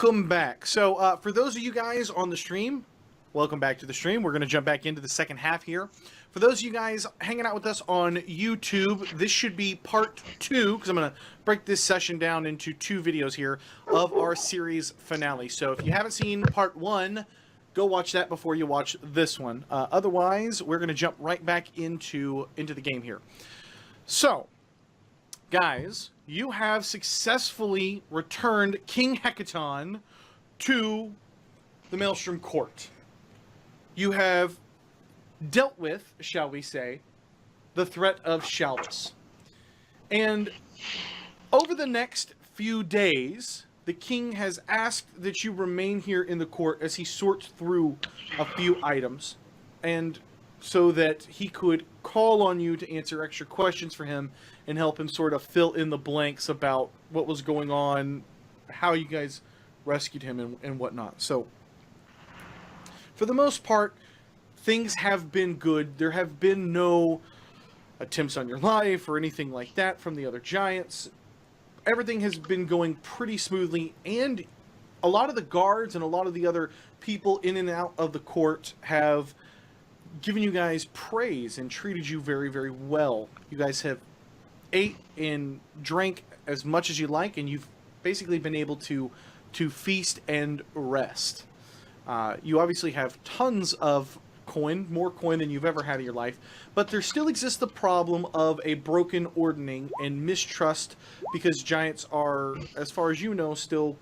Welcome back. So, for those of you guys on the stream, welcome back to the stream. We're going to jump back into the second half here. For those of you guys hanging out with us on YouTube, this should be part 2, because I'm going to break this session down into 2 videos here of our series finale. So if you haven't seen part 1, go watch that before you watch this one. Otherwise, we're going to jump right back into the game here. So, guys, you have successfully returned King Hecaton to the Maelstrom Court. You have dealt with, shall we say, the threat of Shalvis. And over the next few days, the king has asked that you remain here in the court as he sorts through a few items, and so that he could call on you to answer extra questions for him and help him sort of fill in the blanks about what was going on, how you guys rescued him, and whatnot. So, for the most part, things have been good. There have been no attempts on your life or anything like that from the other giants. Everything has been going pretty smoothly, and a lot of the guards and a lot of the other people in and out of the court have given you guys praise and treated you very, very well. You guys have ate and drank as much as you like, and you've basically been able to feast and rest. You obviously have tons of coin, more coin than you've ever had in your life, but there still exists the problem of a broken ordning and mistrust, because giants are, as far as you know, still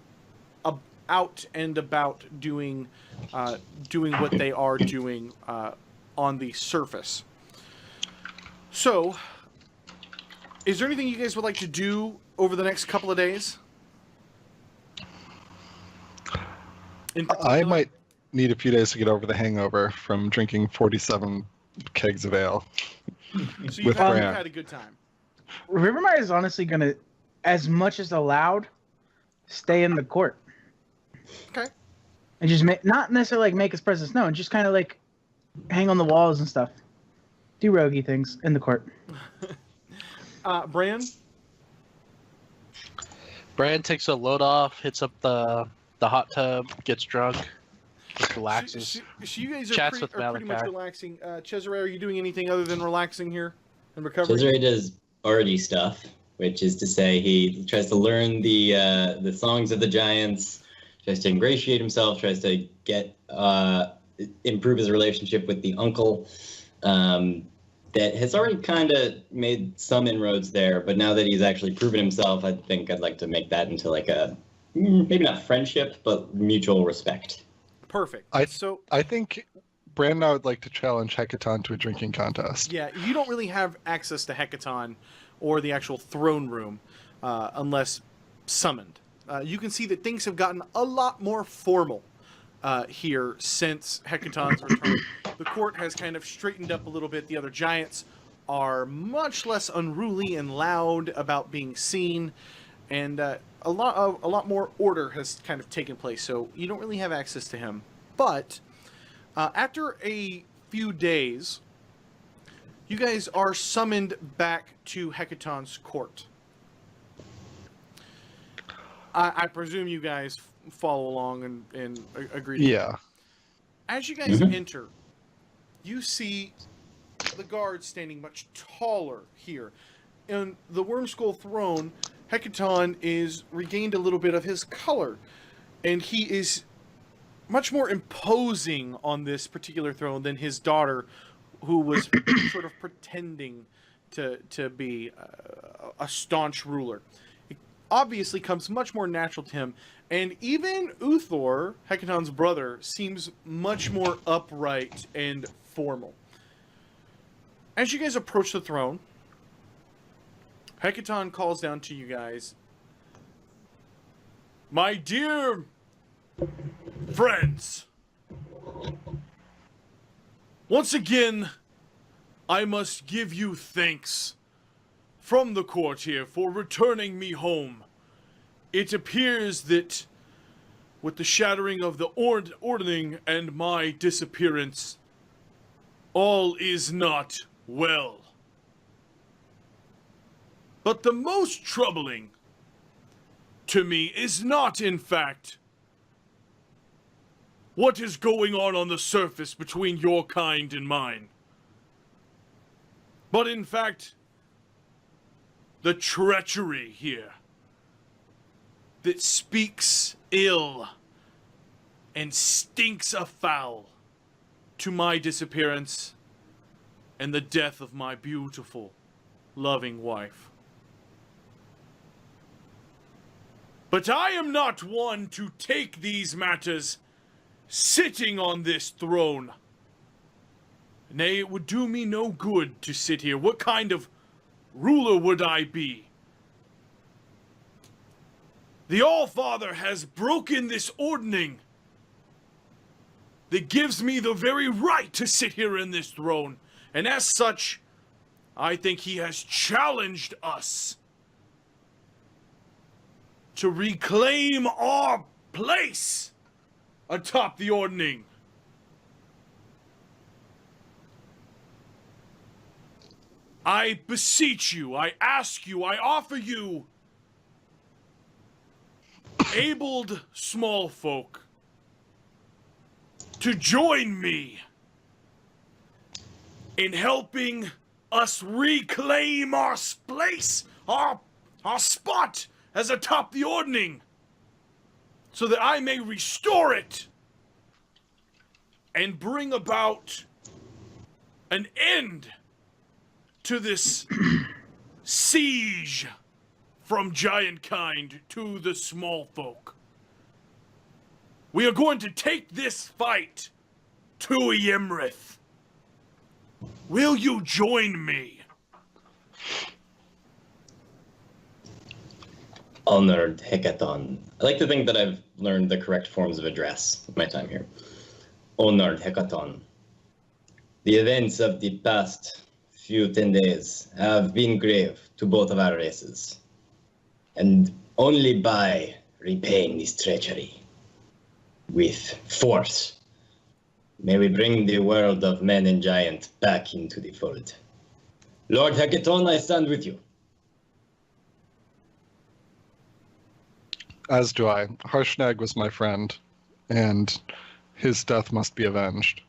out and about doing what they are doing on the surface. So, is there anything you guys would like to do over the next couple of days? I might need a few days to get over the hangover from drinking 47 kegs of ale. So you've had a good time. Rivermire is honestly going to, as much as allowed, stay in the court. Okay. And just not necessarily like make his presence known, just kind of like hang on the walls and stuff. Do roguey things in the court. Bran? Bran takes a load off, hits up the hot tub, gets drunk, just relaxes. So you guys Chats are with pretty much relaxing. Cesare, are you doing anything other than relaxing here and recovering? Cesare does arty stuff, which is to say he tries to learn the songs of the giants, tries to ingratiate himself, tries to get improve his relationship with the uncle. That has already kind of made some inroads there, but now that he's actually proven himself, I think I'd like to make that into like a, maybe not friendship, but mutual respect. Perfect. I think Brandon and I would like to challenge Hekaton to a drinking contest. Yeah, you don't really have access to Hekaton or the actual throne room unless summoned. You can see that things have gotten a lot more formal here since Hekaton's return. The court has kind of straightened up a little bit. The other giants are much less unruly and loud about being seen, and a lot more order has kind of taken place. So you don't really have access to him. But after a few days, you guys are summoned back to Hekaton's court. I presume you guys follow along and agree. Yeah. As you guys enter, you see the guards standing much taller here. In the Wyrmskull Throne, Hecaton is regained a little bit of his color, and he is much more imposing on this particular throne than his daughter, who was sort of pretending to be a staunch ruler. It obviously comes much more natural to him, and even Uthor, Hecaton's brother, seems much more upright and formal. As you guys approach the throne, Hecaton calls down to you guys, "My dear friends, once again, I must give you thanks from the court here for returning me home. It appears that with the shattering of the ordning and my disappearance, all is not well. But the most troubling to me is not, in fact, what is going on the surface between your kind and mine. But in fact, the treachery here that speaks ill and stinks afoul to my disappearance and the death of my beautiful, loving wife. But I am not one to take these matters sitting on this throne. Nay, it would do me no good to sit here. What kind of ruler would I be? The All-Father has broken this ordning that gives me the very right to sit here in this throne. And as such, I think he has challenged us to reclaim our place atop the ordning. I beseech you, I ask you, I offer you, abled small folk, to join me in helping us reclaim our place, our spot as atop the ordning, so that I may restore it and bring about an end to this siege from giant kind to the small folk. We are going to take this fight to Iymrith. Will you join me? Honored Hekaton. I like to think that I've learned the correct forms of address with my time here. Honored Hekaton. The events of the past few 10 days have been grave to both of our races. And only by repaying this treachery with force may we bring the world of men and giant back into the fold. Lord Hekaton, I stand with you. As do I. Harshnag was my friend, and his death must be avenged.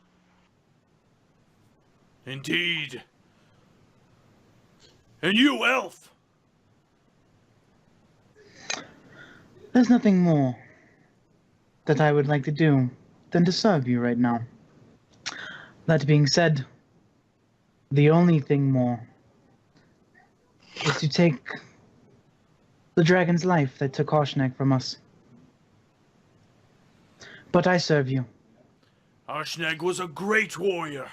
Indeed. And you, elf? There's nothing more that I would like to do than to serve you right now. That being said, the only thing more is to take the dragon's life that took Harshnag from us. But I serve you. Harshnag was a great warrior.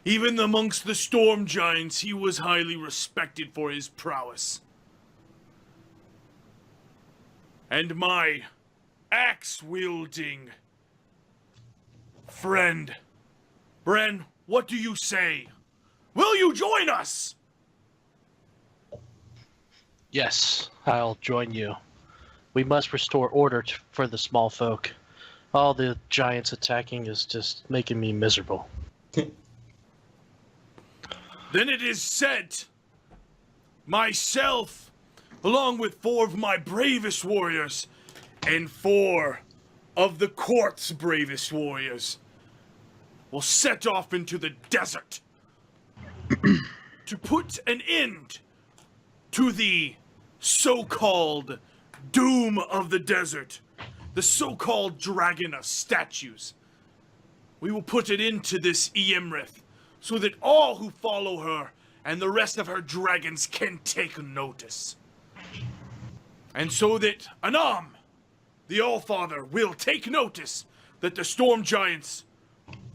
Even amongst the storm giants, he was highly respected for his prowess. And my axe-wielding friend, Bren, what do you say? Will you join us? Yes, I'll join you. We must restore order for the small folk. All the giants attacking is just making me miserable. Then it is said, myself, along with 4 of my bravest warriors, and 4 of the court's bravest warriors, will set off into the desert to put an end to the so-called doom of the desert, the so-called dragon of statues. We will put it into this Iymrith, so that all who follow her and the rest of her dragons can take notice. And so that Anam, the All-Father, will take notice that the storm giants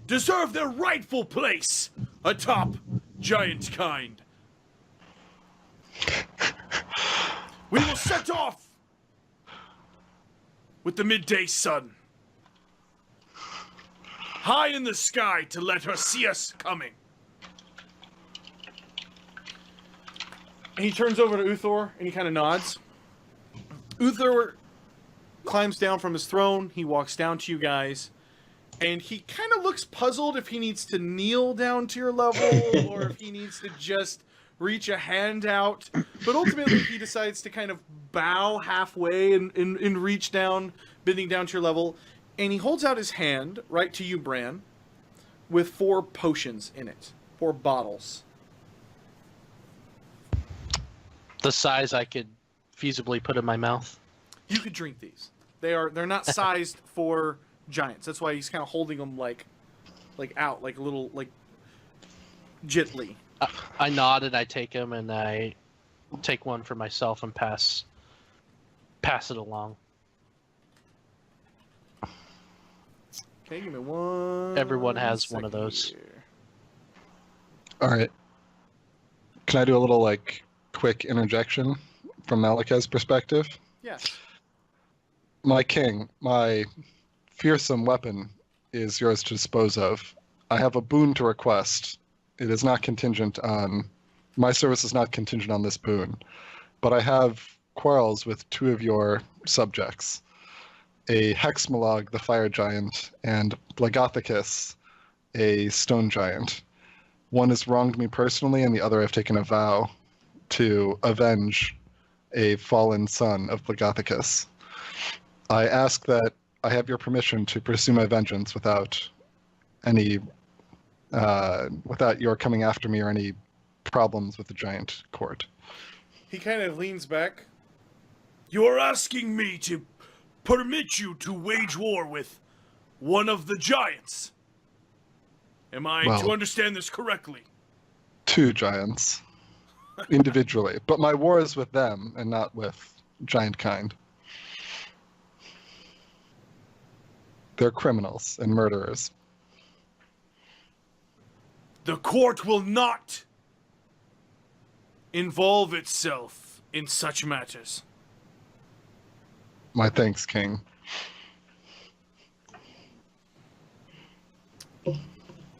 deserve their rightful place atop giant kind. We will set off with the midday sun, high in the sky, to let her see us coming. And he turns over to Uthor and he kind of nods. Uthor climbs down from his throne. He walks down to you guys, and he kind of looks puzzled if he needs to kneel down to your level or if he needs to just reach a hand out. But ultimately, he decides to kind of bow halfway and reach down, bending down to your level. And he holds out his hand right to you, Bran, with 4 potions in it. 4 bottles. The size I could feasibly put in my mouth. You could drink these. They're not sized for giants. That's why he's kind of holding them like out, like a little, like, gently. I nod and I take them and I take one for myself and pass it along. Okay, give me one. Everyone has one of those. Here. All right. Can I do a little like quick interjection from Malakai's perspective? Yes. My king, my fearsome weapon is yours to dispose of. I have a boon to request. It is not contingent on my service is not contingent on this boon, but I have quarrels with 2 of your subjects, a Hexmalog, the fire giant, and Blagothicus, a stone giant. One has wronged me personally, and the other I've taken a vow to avenge a fallen son of Blagothicus. I ask that I have your permission to pursue my vengeance without any, without your coming after me or any problems with the giant court. He kind of leans back. You're asking me to permit you to wage war with one of the giants. Am I to understand this correctly? 2 giants, individually. But my war is with them and not with giant kind. They're criminals and murderers. The court will not involve itself in such matters. My thanks, King.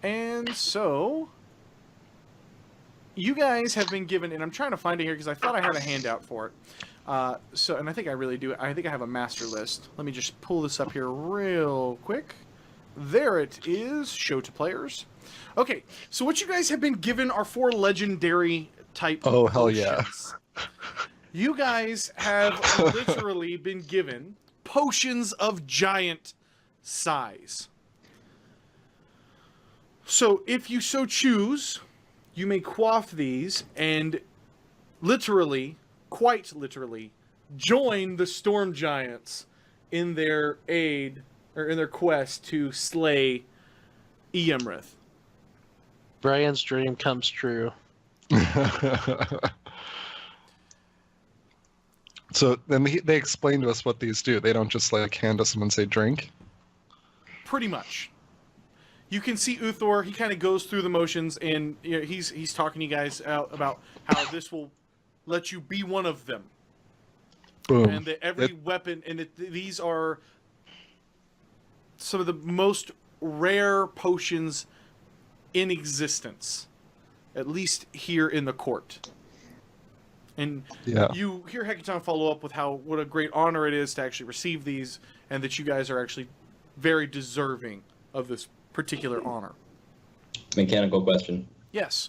And so, you guys have been given, and I'm trying to find it here because I thought I had a handout for it. And I think I really do. I think I have a master list. Let me just pull this up here real quick. There it is. Show to players. Okay, so what you guys have been given are 4 legendary type Oh, hell yeah. potions. You guys have literally been given potions of giant size. So if you so choose, you may quaff these and literally, quite literally, join the storm giants in their aid, or in their quest to slay Iymrith. Brian's dream comes true. So then they explain to us what these do. They don't just like hand us them and say drink. Pretty much. You can see Uthor. He kind of goes through the motions, and you know, he's talking to you guys about how this will let you be one of them. Boom. And that every weapon, and these are some of the most rare potions in existence, at least here in the court. And you hear Hekaton follow up with what a great honor it is to actually receive these, and that you guys are actually very deserving of this particular honor. Mechanical question. Yes.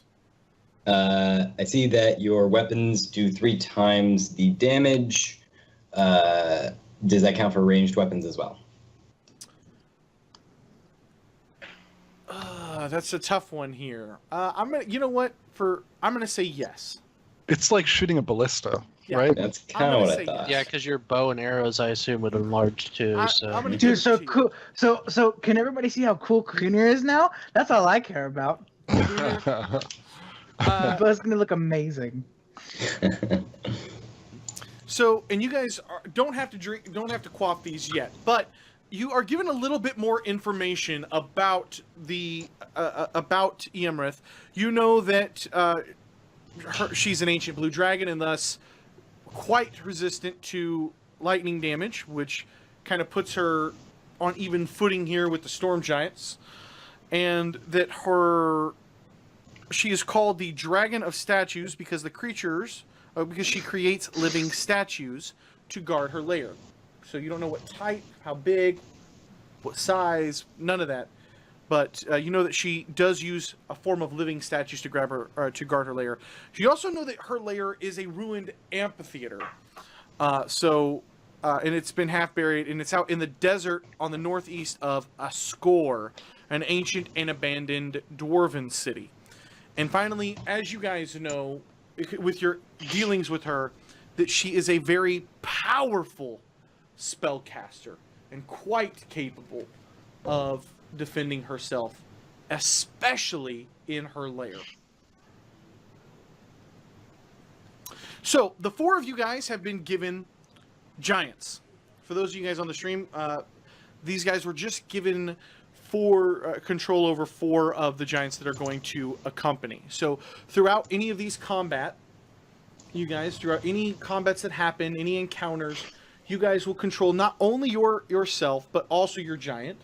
I see that your weapons do 3 times the damage. Does that count for ranged weapons as well? That's a tough one here. I'm gonna, you know what? I'm gonna say yes. It's like shooting a ballista, Yeah. right? That's kind of what I say thought. Yeah, because your bow and arrows, I assume, would enlarge too. I'm So gonna Dude, so cool. So can everybody see how cool Cleaner is now? That's all I care about. Buzz gonna look amazing. So, and you guys don't have to quaff these yet, but you are given a little bit more information about about Iymrith. You know that she's an ancient blue dragon, and thus quite resistant to lightning damage, which kind of puts her on even footing here with the storm giants, and that she is called the Dragon of Statues because because she creates living statues to guard her lair. So you don't know what type, how big, what size, none of that. But you know that she does use a form of living statues to guard her lair. You also know that her lair is a ruined amphitheater. So and it's been half buried, and it's out in the desert on the northeast of Ossuary, an ancient and abandoned dwarven city. And finally, as you guys know, with your dealings with her, that she is a very powerful spellcaster and quite capable of defending herself, especially in her lair. So, the four of you guys have been given giants. For those of you guys on the stream, these guys were just given control over 4 of the giants that are going to accompany. So, throughout any of these combat, you guys, throughout any combats that happen, any encounters, you guys will control not only yourself, but also your giant.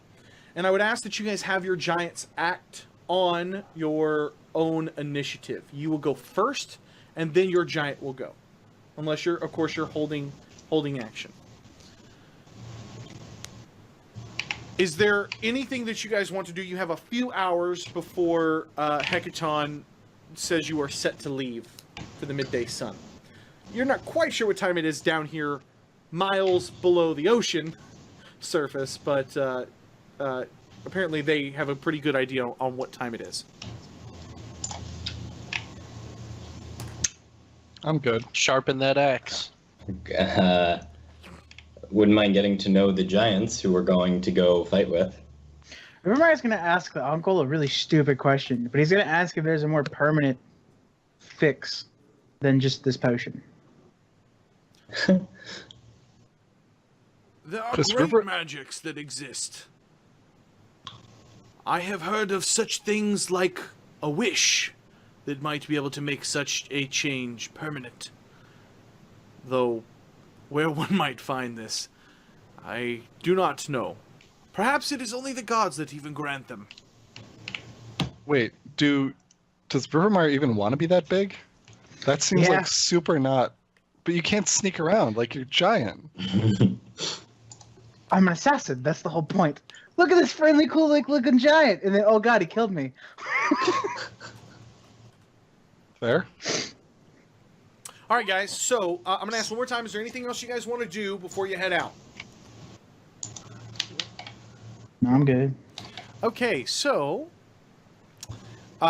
And I would ask that you guys have your giants act on your own initiative. You will go first, and then your giant will go. Unless you're, of course, you're holding action. Is there anything that you guys want to do? You have a few hours before Hekaton says you are set to leave for the midday sun. You're not quite sure what time it is down here, miles below the ocean surface, but apparently they have a pretty good idea on what time it is. I'm good. Sharpen that axe. Wouldn't mind getting to know the giants who we're going to go fight with. Remember, I was going to ask the uncle a really stupid question, but he's going to ask if there's a more permanent fix than just this potion. There are Just great river- magics that exist. I have heard of such things like a wish that might be able to make such a change permanent. Though, where one might find this, I do not know. Perhaps it is only the gods that even grant them. Wait, does Rivermire even want to be that big? That seems Yeah. like super not. But you can't sneak around like you're giant. I'm an assassin. That's the whole point. Look at this friendly, cool, looking giant. And then, oh god, he killed me. Fair. All right, guys. So I'm going to ask one more time. Is there anything else you guys want to do before you head out? No, I'm good. Okay, so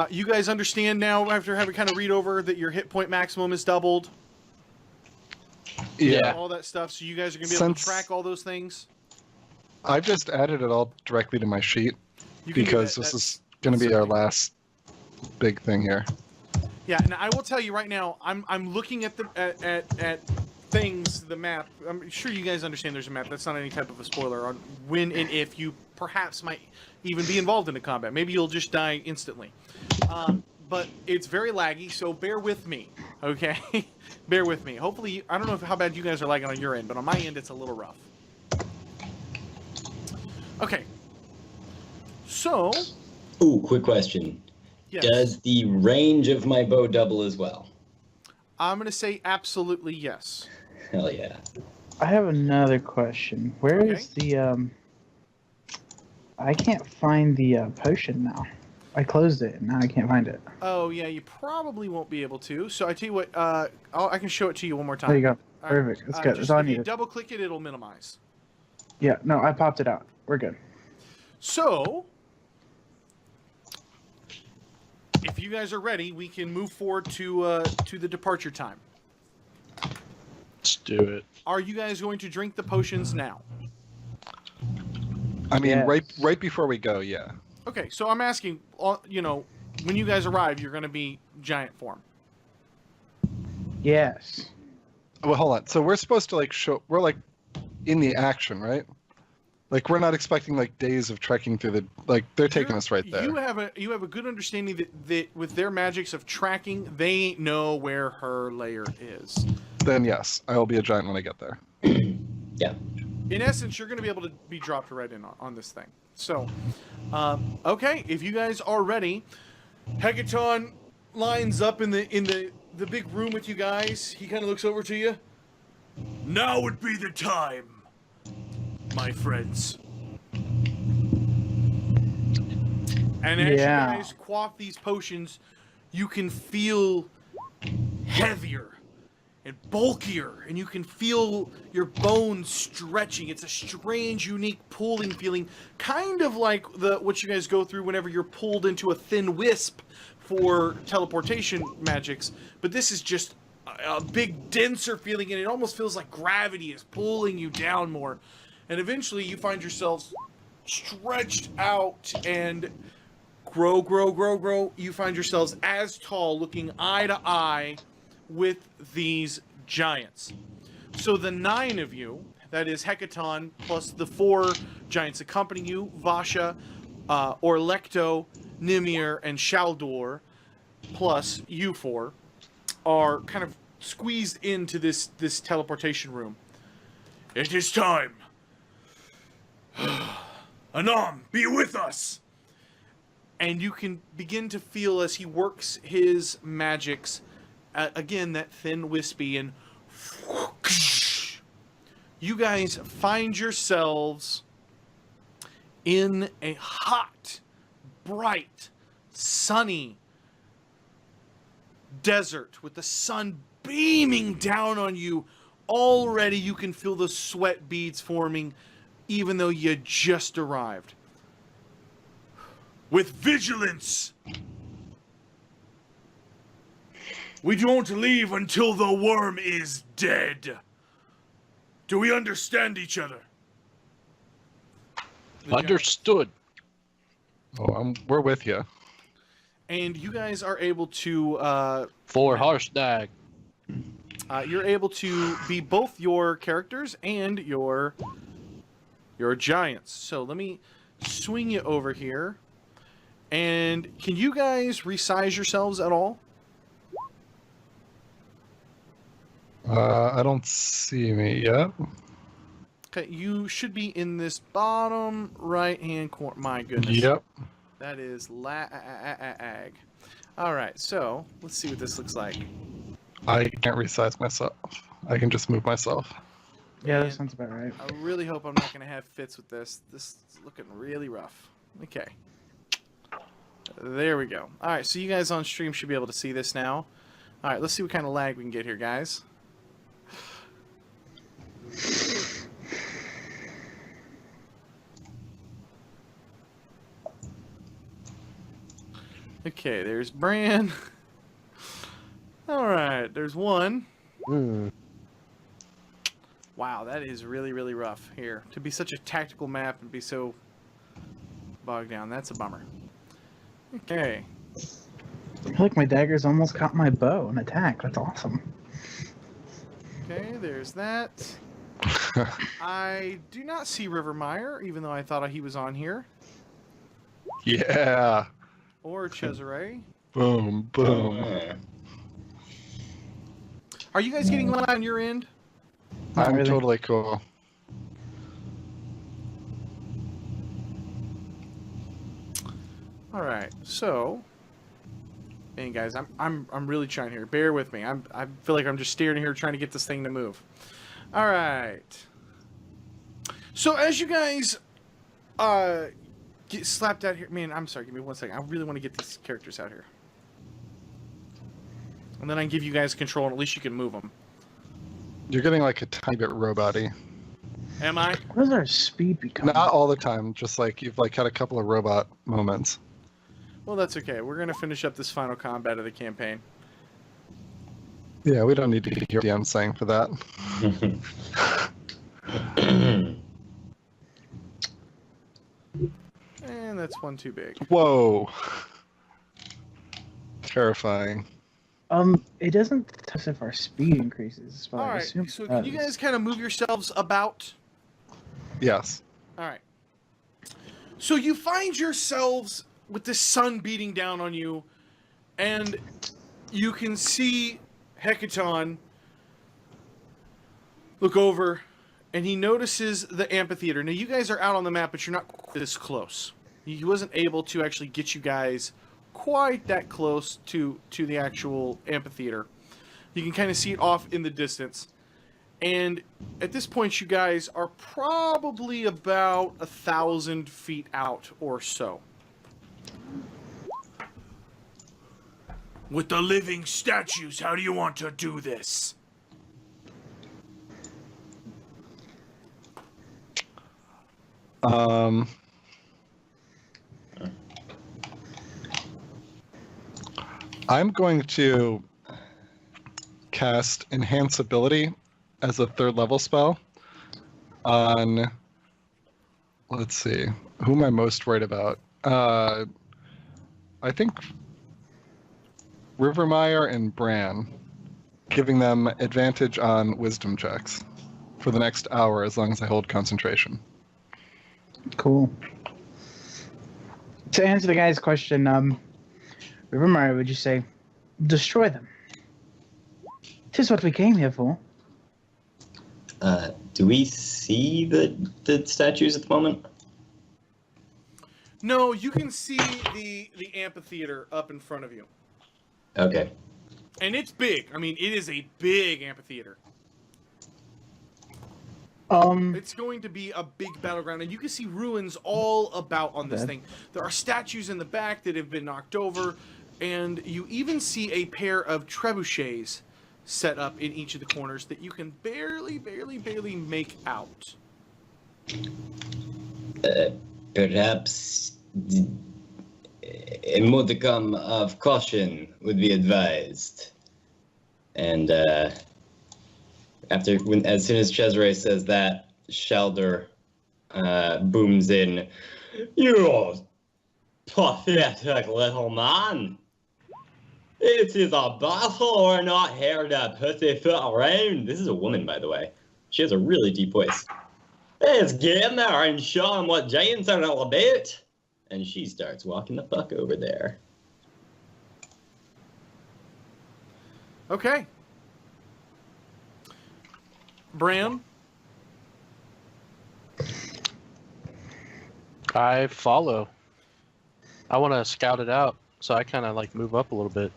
you guys understand now after having kind of read over that your hit point maximum is doubled, Yeah. all that stuff. So you guys are going to be able to Since- track all those things. I've just added it all directly to my sheet You can do because that. this is going to be our last big thing here. Yeah, and I will tell you right now, I'm looking at at things, the map. I'm sure you guys understand there's a map. That's not any type of a spoiler on when and if you perhaps might even be involved in a combat. Maybe you'll just die instantly. But it's very laggy, so bear with me, okay? Bear with me. Hopefully, I don't know how bad you guys are lagging on your end, but on my end, it's a little rough. Okay. So, Ooh, quick question. yes. Does the range of my bow double as well? I'm going to say absolutely yes. Hell yeah. I have another question. Where Okay. is the, I can't find the potion now. I closed it, and now I can't find it. Oh, yeah, you probably won't be able to. So I tell you what, I can show it to you one more time. There you go. All right, Perfect. That's good. Just That's all I if you needed. double-click it, it'll minimize. Yeah, no, I popped it out. We're good. So, if you guys are ready, we can move forward to the departure time. Let's do it. Are you guys going to drink the potions now? I mean, Yes. right before we go, yeah. Okay, so I'm asking, when you guys arrive, you're going to be giant form. Yes. Well, hold on. So we're supposed to we're in the action, right? Like we're not expecting days of trekking through they're taking us right there. You have a good understanding that with their magics of tracking, they know where her lair is. Then yes, I will be a giant when I get there. Yeah. In essence, you're going to be able to be dropped right in on this thing. So, okay, if you guys are ready, Hekaton lines up in the big room with you guys. He kind of looks over to you. Now would be the time, my friends. And as Yeah. you guys quaff these potions, you can feel heavier and bulkier, and you can feel your bones stretching. It's a strange, unique pulling feeling, kind of like what you guys go through whenever you're pulled into a thin wisp for teleportation magics, but this is just a big, denser feeling, and it almost feels like gravity is pulling you down more. And eventually you find yourselves stretched out and grow. You find yourselves as tall, looking eye to eye with these giants. So the 9 of you, that is Hekaton, plus the 4 giants accompanying you, Vasha, Orlecto, Nimir, and Shaldor, plus you 4, are kind of squeezed into this teleportation room. It is time. Anam, be with us! And you can begin to feel as he works his magics, again, that thin, wispy, and you guys find yourselves in a hot, bright, sunny desert with the sun beaming down on you. Already you can feel the sweat beads forming, even though you just arrived. With vigilance! We don't leave until the worm is dead. Do we understand each other? Understood. Oh, we're with you. And you guys are able to... For Harshnag. You're able to be both your characters and your giants. So let me swing you over here. And can you guys resize yourselves at all? I don't see me yet. Okay, you should be in this bottom right-hand corner. My goodness. Yep. That is lag. All right, so let's see what this looks like. I can't resize myself. I can just move myself. Yeah, that And sounds about right. I really hope I'm not going to have fits with this. This is looking really rough. Okay. There we go. All right, so you guys on stream should be able to see this now. All right, let's see what kind of lag we can get here, guys. Okay, there's Bran. All right, there's one. Wow, that is really, really rough here. To be such a tactical map and be so bogged down, that's a bummer. Okay. I feel like my daggers almost caught my bow and attack. That's awesome. Okay, there's that. I do not see Rivermire, even though I thought he was on here. Yeah. Or Cesare. Boom, boom. Are you guys getting lag on your end? Not I'm really. totally cool. All right, so, and guys, I'm really trying here. Bear with me. I feel like I'm just staring here trying to get this thing to move. All right. So as you guys get slapped out here, man, I'm sorry. Give me 1 second. I really want to get these characters out here, and then I can give you guys control, and at least you can move them. You're getting like a tiny bit robot-y. Am I? What does our speed become? Not all the time, just like you've like had a couple of robot moments. Well, that's okay. We're gonna finish up this final combat of the campaign. Yeah, we don't need to hear DM saying for that. And that's one too big. Whoa. Terrifying. It doesn't tell us if our speed increases. But All I right. assume So it can you does. guys kind of move yourselves about? Yes. All right. So you find yourselves with the sun beating down on you, and you can see Hecaton look over, and he notices the amphitheater. Now, you guys are out on the map, but you're not quite this close. He wasn't able to actually get you guys quite that close to the actual amphitheater. You can kind of see it off in the distance. And at this point, you guys are probably about 1,000 feet out or so. With the living statues, how do you want to do this? I'm going to cast Enhance Ability as a 3rd level spell on, let's see, who am I most worried about? I think Rivermire and Bran, giving them advantage on wisdom checks for the next hour as long as I hold concentration. Cool. To answer the guy's question, Rivermire, would you say, destroy them? 'Tis what we came here for. Do we see the statues at the moment? No, you can see the amphitheater up in front of you. Okay. And it's big. I mean, it is a big amphitheater. It's going to be a big battleground, and you can see ruins all about on this thing. There are statues in the back that have been knocked over, and you even see a pair of trebuchets set up in each of the corners that you can barely make out. Perhaps a modicum of caution would be advised. And as soon as Cesare says that, Shalder booms in, "You pathetic little man! It is a battle, we're not here to pussyfoot around." This is a woman, by the way. She has a really deep voice. "Let's get in there and show them what giants are all about." And she starts walking the fuck over there. Okay. Bram? I follow. I want to scout it out, so I kind of like move up a little bit.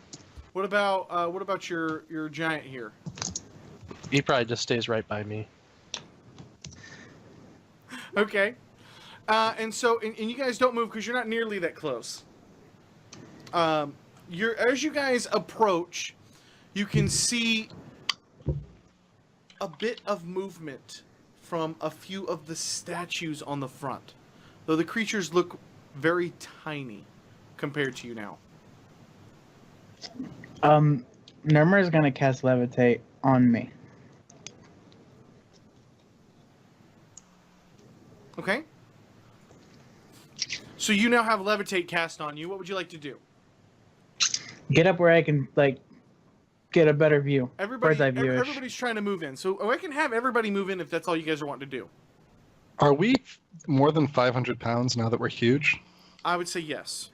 What about your giant here? He probably just stays right by me. Okay. And you guys don't move because you're not nearly that close. As you guys approach, you can see a bit of movement from a few of the statues on the front, though the creatures look very tiny compared to you now. Nurmer is gonna cast Levitate on me. Okay. So you now have Levitate cast on you. What would you like to do? Get up where I can, like, get a better view. Bird's eye view-ish. Everybody's trying to move in. So I can have everybody move in if that's all you guys are wanting to do. Are we more than 500 pounds now that we're huge? I would say yes.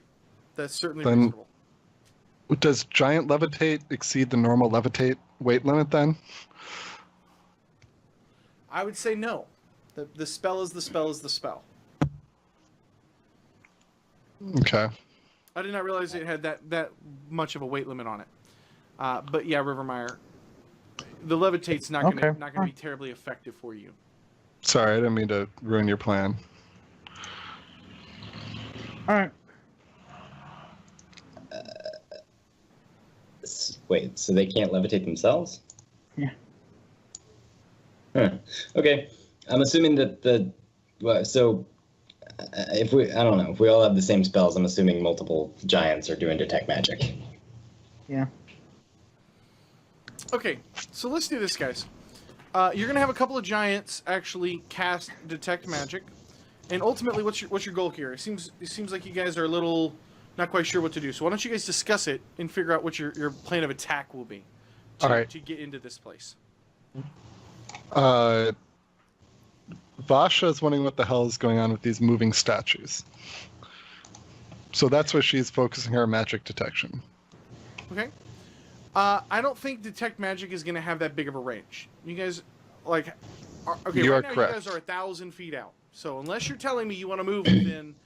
That's certainly Then- reasonable. Does giant levitate exceed the normal levitate weight limit then? I would say no. The spell is the spell is the spell. Okay. I did not realize it had that much of a weight limit on it. But yeah, Rivermire, the levitate's not gonna be terribly effective for you. Sorry, I didn't mean to ruin your plan. All right. Wait, so they can't levitate themselves? Yeah. Huh. Okay. I'm assuming that if we all have the same spells, I'm assuming multiple giants are doing detect magic. Yeah. Okay, so let's do this, guys. You're gonna have a couple of giants actually cast detect magic, and ultimately, what's your goal here? It seems like you guys are a little not quite sure what to do. So why don't you guys discuss it and figure out what your plan of attack will be to get into this place. Vasha is wondering what the hell is going on with these moving statues. So that's where she's focusing her magic detection. Okay. I don't think detect magic is going to have that big of a range. You guys, okay, you right are now correct. You guys are 1,000 feet out. So unless you're telling me you want to move within,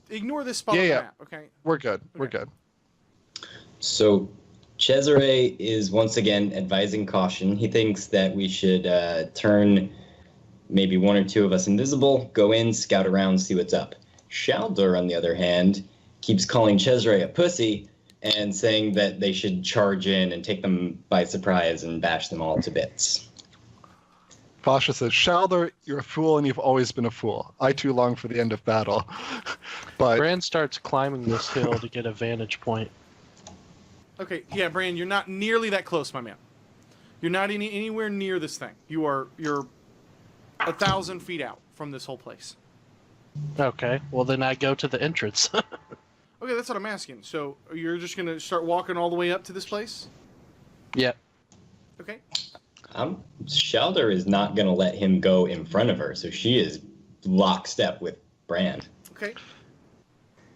ignore this spot on the map, okay? We're good. Okay. We're good. So Cesare is once again advising caution. He thinks that we should turn maybe one or two of us invisible, go in, scout around, see what's up. Shalder, on the other hand, keeps calling Cesare a pussy and saying that they should charge in and take them by surprise and bash them all to bits. Vasha says, Shalder, you're a fool and you've always been a fool. I too long for the end of battle. But Bran starts climbing this hill to get a vantage point. Okay, yeah, Bran, you're not nearly that close, my man. You're not anywhere near this thing. You're 1,000 feet out from this whole place. Okay, well then I go to the entrance. Okay, that's what I'm asking. So you're just gonna start walking all the way up to this place? Yep. Okay. Shalder is not going to let him go in front of her, so she is lockstep with Bran. Okay.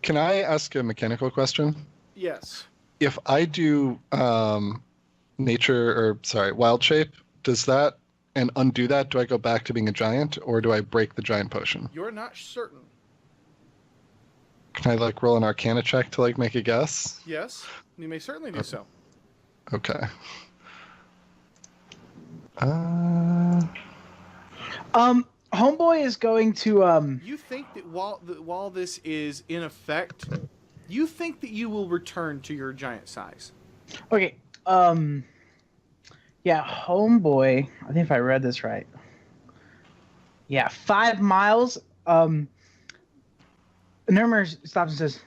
can I ask a mechanical question? Yes. If I do wild shape, does that and undo that, do I go back to being a giant, or do I break the giant potion? You're not certain. Can I roll an Arcana check to make a guess? Yes, you may certainly do so. Okay. Homeboy is going to You think that while this is in effect, you think that you will return to your giant size? Okay. Yeah, homeboy. I think if I read this right. Yeah, 5 miles. Nermer stops and says,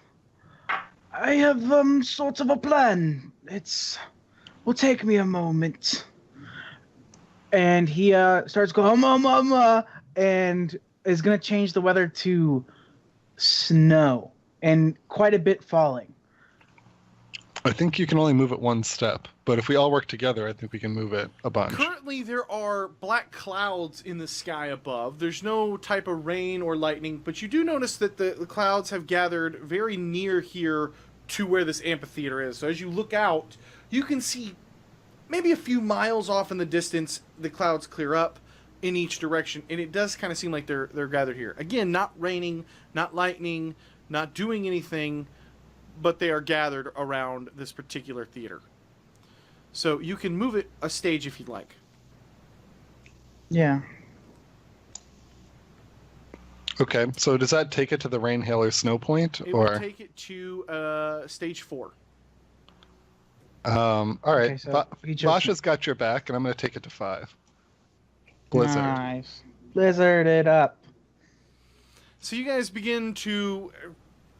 "I have sort of a plan. Will take me a moment." And he starts going and is gonna change the weather to snow and quite a bit falling. I think you can only move it one step, but if we all work together, I think we can move it a bunch. Currently, there are black clouds in the sky above. There's no type of rain or lightning, but you do notice that the clouds have gathered very near here to where this amphitheater is. So as you look out, you can see maybe a few miles off in the distance, the clouds clear up in each direction, and it does kind of seem like they're gathered here. Again, not raining, not lightning, not doing anything, but they are gathered around this particular theater. So you can move it a stage if you'd like. Yeah. Okay, so does that take it to the rain, hail, or snow point? It will take it to stage 4. All right. Okay, so Vasha's got your back, and I'm going to take it to 5. Blizzard. Nice. Blizzard it up. So you guys begin to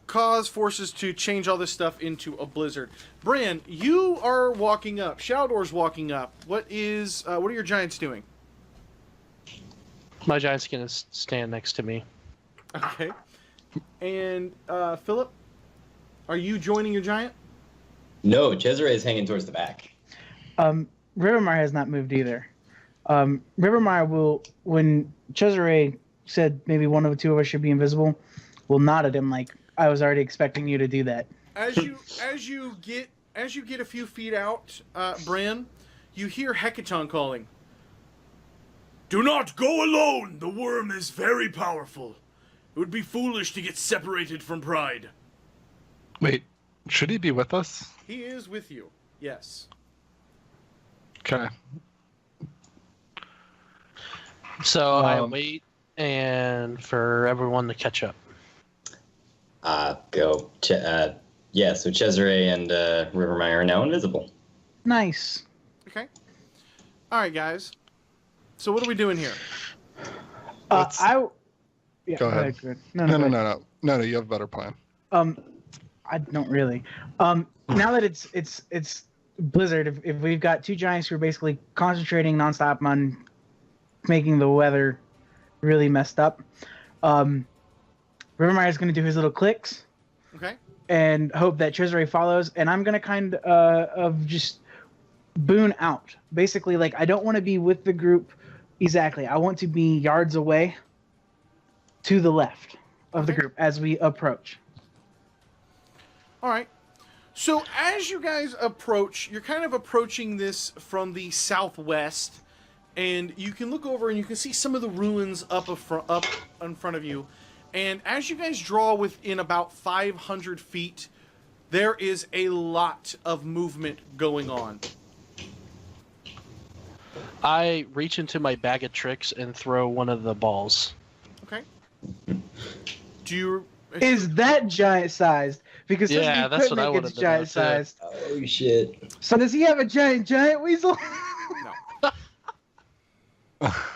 cause forces to change all this stuff into a blizzard. Bran, you are walking up. Shaldor's walking up. What are your giants doing? My giant's gonna stand next to me. Okay. And Philip, are you joining your giant? No, Cesare is hanging towards the back. Rivermire has not moved either. Rivermire will, when Cesare said maybe one of the two of us should be invisible, will nod at him like, I was already expecting you to do that. As you get a few feet out, Bran, you hear Hekaton calling. Do not go alone. The worm is very powerful. It would be foolish to get separated from Pride. Wait, should he be with us? He is with you. Yes. Okay. So I wait and for everyone to catch up. Go. So Cesare and Rivermire are now invisible. Nice. Okay. All right, guys. So what are we doing here? Go ahead. Good. No, you have a better plan. I don't really. Now that it's Blizzard, if we've got two giants who are basically concentrating nonstop on making the weather really messed up, Rivermire is going to do his little clicks. Okay. And hope that Cesare follows, and I'm going to kind of just boon out. Basically, I don't want to be with the group exactly. I want to be yards away to the left of the group as we approach. All right. So as you guys approach, you're kind of approaching this from the southwest, and you can look over and you can see some of the ruins up in front of you. And as you guys draw within about 500 feet, there is a lot of movement going on. I reach into my bag of tricks and throw one of the balls. Okay. Do you... Is that giant-sized? Because yeah, that's what I wanted it's to know, giant-sized. Oh, shit. So does he have a giant weasel? No.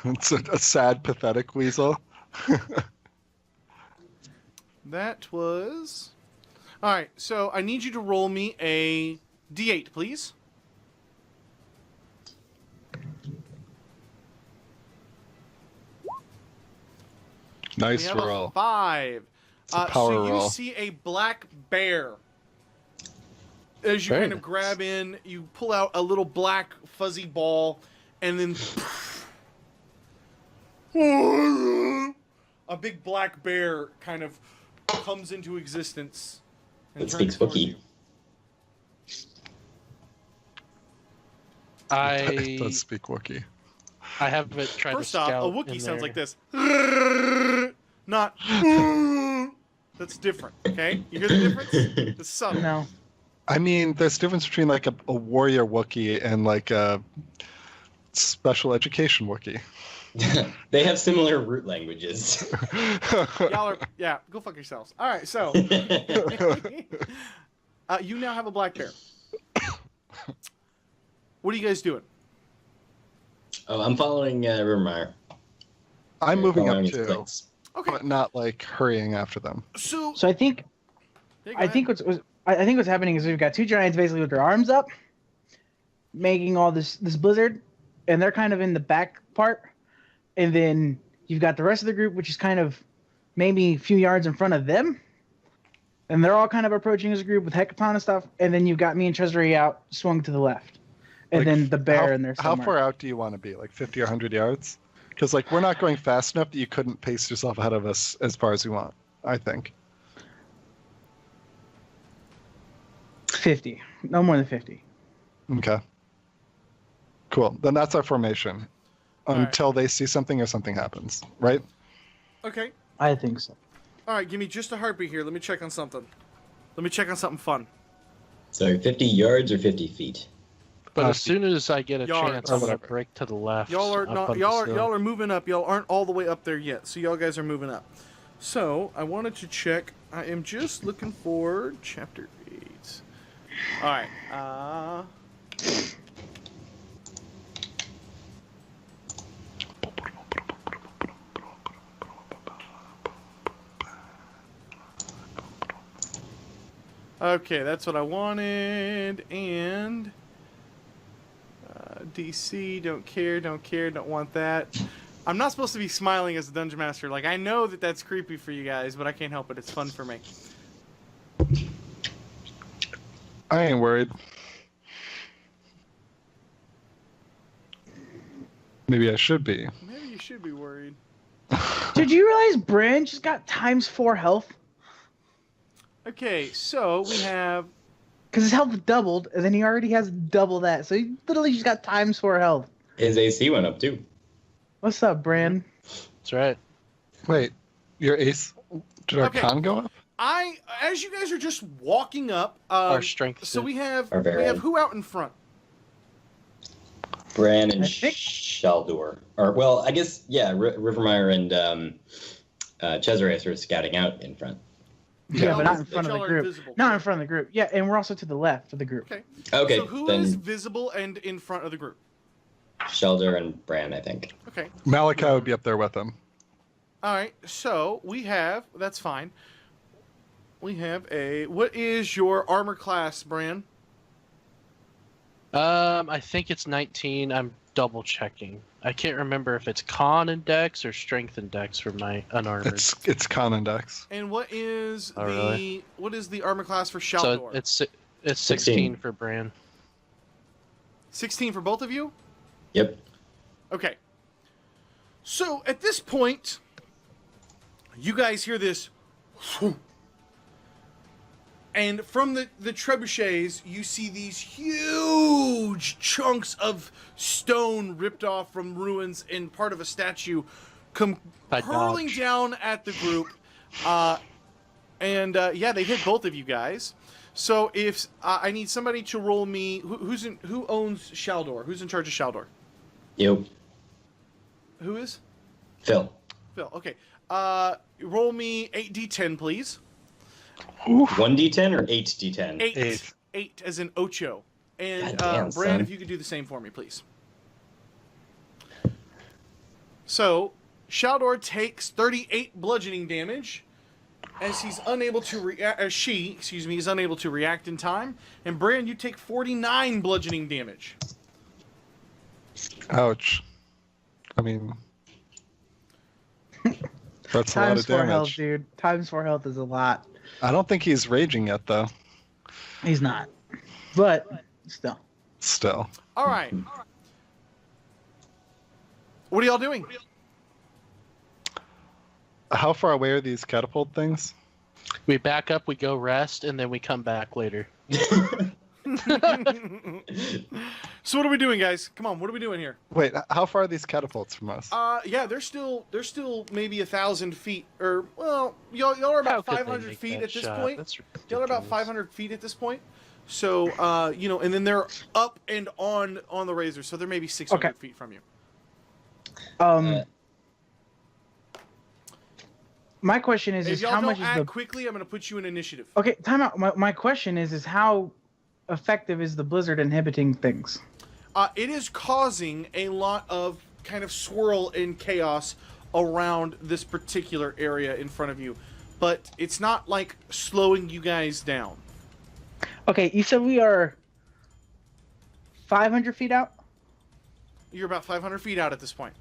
It's a sad, pathetic weasel. That was... Alright, so I need you to roll me a d8, please. Nice We have a roll. 5. It's a power so you roll. see a black bear. As you Very kind of nice. grab in, you pull out a little black fuzzy ball, and then a big black bear kind of comes into existence and It turns speaks towards Wookiee. you. It does I speak Wookiee. haven't tried First to off, scout a Wookiee in sounds there. like this. Not. That's different, okay? You hear the difference? It's subtle. No. I mean, there's a difference between like a warrior Wookiee and like a special education Wookiee. They have similar root languages. Y'all are, yeah, go fuck yourselves. All right, so you now have a black bear. What are you guys doing? Oh, I'm following Rimmeyer. I'm moving up Following his too, clicks. Okay, but not like hurrying after them. so So I think yeah, go I think ahead. I think what's happening is we've got two giants basically with their arms up, making all this blizzard, and they're kind of in the back part, and then you've got the rest of the group, which is kind of maybe a few yards in front of them, and they're all kind of approaching as a group with Hekaton and stuff, and then you've got me and Treasury out swung to the left, and Like, then the bear in there How somewhere. far out do you want to be? Like 50 or 100 yards? Because like we're not going fast enough that you couldn't pace yourself ahead of us as far as you want. I think. 50, no more than 50. Okay. Cool. Then that's our formation. All right. Until they see something or something happens, right? Okay, I think so. all right, give me just a heartbeat here. Let me check on something. Let me check on something fun. So 50 yards or 50 feet? But Uh, as soon as I get a Yards. chance, I'm gonna Whatever. break to the left. Y'all are up not. on Y'all this are hill. y'all are moving up. Y'all aren't all the way up there yet. So y'all guys are moving up. So I wanted to check. I am just looking for chapter 8. All right. Okay, that's what I wanted. And DC, don't care, don't want that. I'm not supposed to be smiling as a dungeon master. Like, I know that that's creepy for you guys, but I can't help it. It's fun for me. I ain't worried. Maybe I should be. Maybe you should be worried. Did you realize Bran just got ×4 health? Okay, so we have... Because his health doubled, and then he already has double that. So he literally just got ×4 health. His AC went up too. What's up, Bran? That's right. Wait, your ace? Did our Okay. con go up? As you guys are just walking up... Our strength. So we have Barbarian. who out in front? Bran and I think- Shaldor. Or, well, I guess, yeah, Rivermeyer and Cesare are sort of scouting out in front. Yeah, Y'all but not are- in front of y'all the are group. invisible. Not in front of the group. Yeah, and we're also to the left of the group. Okay. Okay, So who then is visible and in front of the group? Shaldor and Bran, I think. Okay. Malachi would be up there with them. All right. So we have... That's fine. We have a... What is your armor class, Bran? I think it's 19. I'm double checking. I can't remember if it's con index or strength index for my unarmored. It's con index. And what is Oh, the really? what is the armor class for So Shaldor? it's 16 16 for Bran. 16 for both of you? Yep. Okay. So at this point, you guys hear this, and from the trebuchets, you see these huge chunks of stone ripped off from ruins and part of a statue come I hurling dodge. down at the group. Yeah, they hit both of you guys. So if I need somebody to roll me, who owns Shaldor? Who's in charge of Shaldor? You. Who is? Phil. Phil. Okay. Roll me 8d10, please. 1d10 or 8d10? 8. Eight. 8 as in ocho. And God damn, Bran, son. if you could do the same for me, please. So, Shaldor takes 38 bludgeoning damage as he's unable to is unable to react in time. And Bran, you take 49 bludgeoning damage. Ouch. I mean, that's a lot Times of 4 damage. health, dude. Times 4 health is a lot. I don't think he's raging yet, though. He's not. But, still. Still. All right. What are y'all doing? How far away are these catapult things? We back up, we go rest, and then we come back later. So what are we doing, guys? Come on, what are we doing here? Wait, how far are these catapults from us? Yeah, they're still maybe 1,000 feet, or well, y'all are How about could they 500 make feet that at this shot? point. That's Y'all are about ridiculous. 500 feet at this point. So and then they're up and on the razor, so they're maybe 600 Okay. feet from you. My question is If y'all how don't much is act the... quickly, I'm going to put you in initiative. Okay, time out. My question is how effective is the blizzard inhibiting things? It is causing a lot of kind of swirl and chaos around this particular area in front of you, but it's not like slowing you guys down. Okay, you said we are 500 feet out? You're about 500 feet out at this point.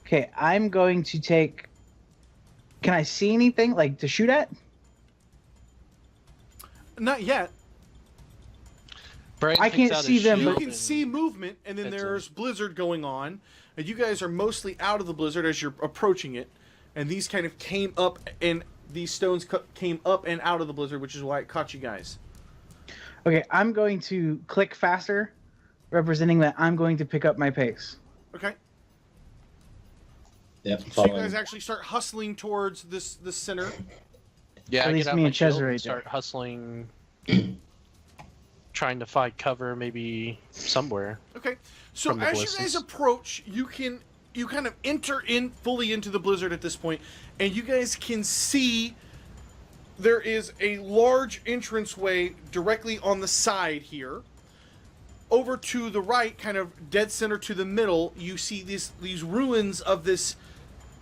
Okay, I'm going to take... Can I see anything, like, to shoot at? Not yet. Brian I takes can't out see his them, You but- shield can and- see movement, and then That's there's blizzard going on, and you guys are mostly out of the blizzard as you're approaching it, and these kind of came up, and these stones came up and out of the blizzard, which is why it caught you guys. Okay, I'm going to click faster, representing that I'm going to pick up my pace. Okay. Yep. So you Following. guys actually start hustling towards this center. Yeah, At I least get out me my and shield Cesare and do. start hustling, trying to find cover maybe somewhere. Okay. So From the as you ballistas. guys approach, you kind of enter in fully into the blizzard at this point, and you guys can see there is a large entranceway directly on the side here. Over to the right, kind of dead center to the middle, you see these ruins of this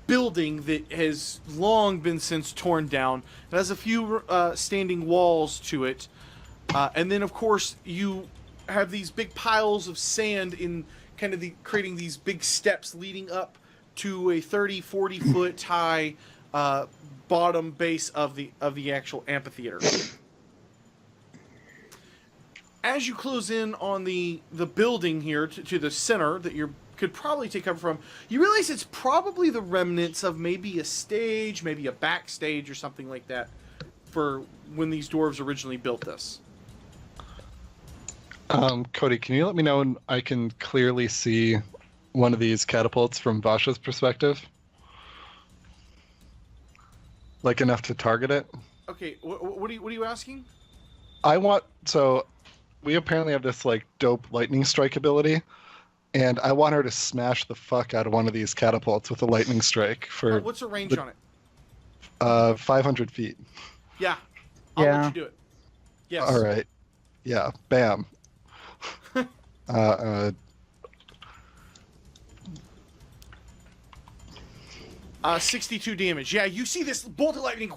building that has long been since torn down. It has a few standing walls to it. And then, of course, you have these big piles of sand in kind of creating these big steps leading up to a 30, 40 foot high bottom base of the actual amphitheater. As you close in on the building here to the center that you could probably take cover from, you realize it's probably the remnants of maybe a stage, maybe a backstage or something like that for when these dwarves originally built this. Cody, can you let me know when I can clearly see one of these catapults from Vasha's perspective? Like enough to target it? Okay, what are you asking? We apparently have this like dope lightning strike ability, and I want her to smash the fuck out of one of these catapults with a lightning strike for What's the range on it? 500 feet. Yeah, I'll let Yeah. you do it. Yes. All right. Yeah. Bam. 62 damage. Yeah, you see this bolt of lightning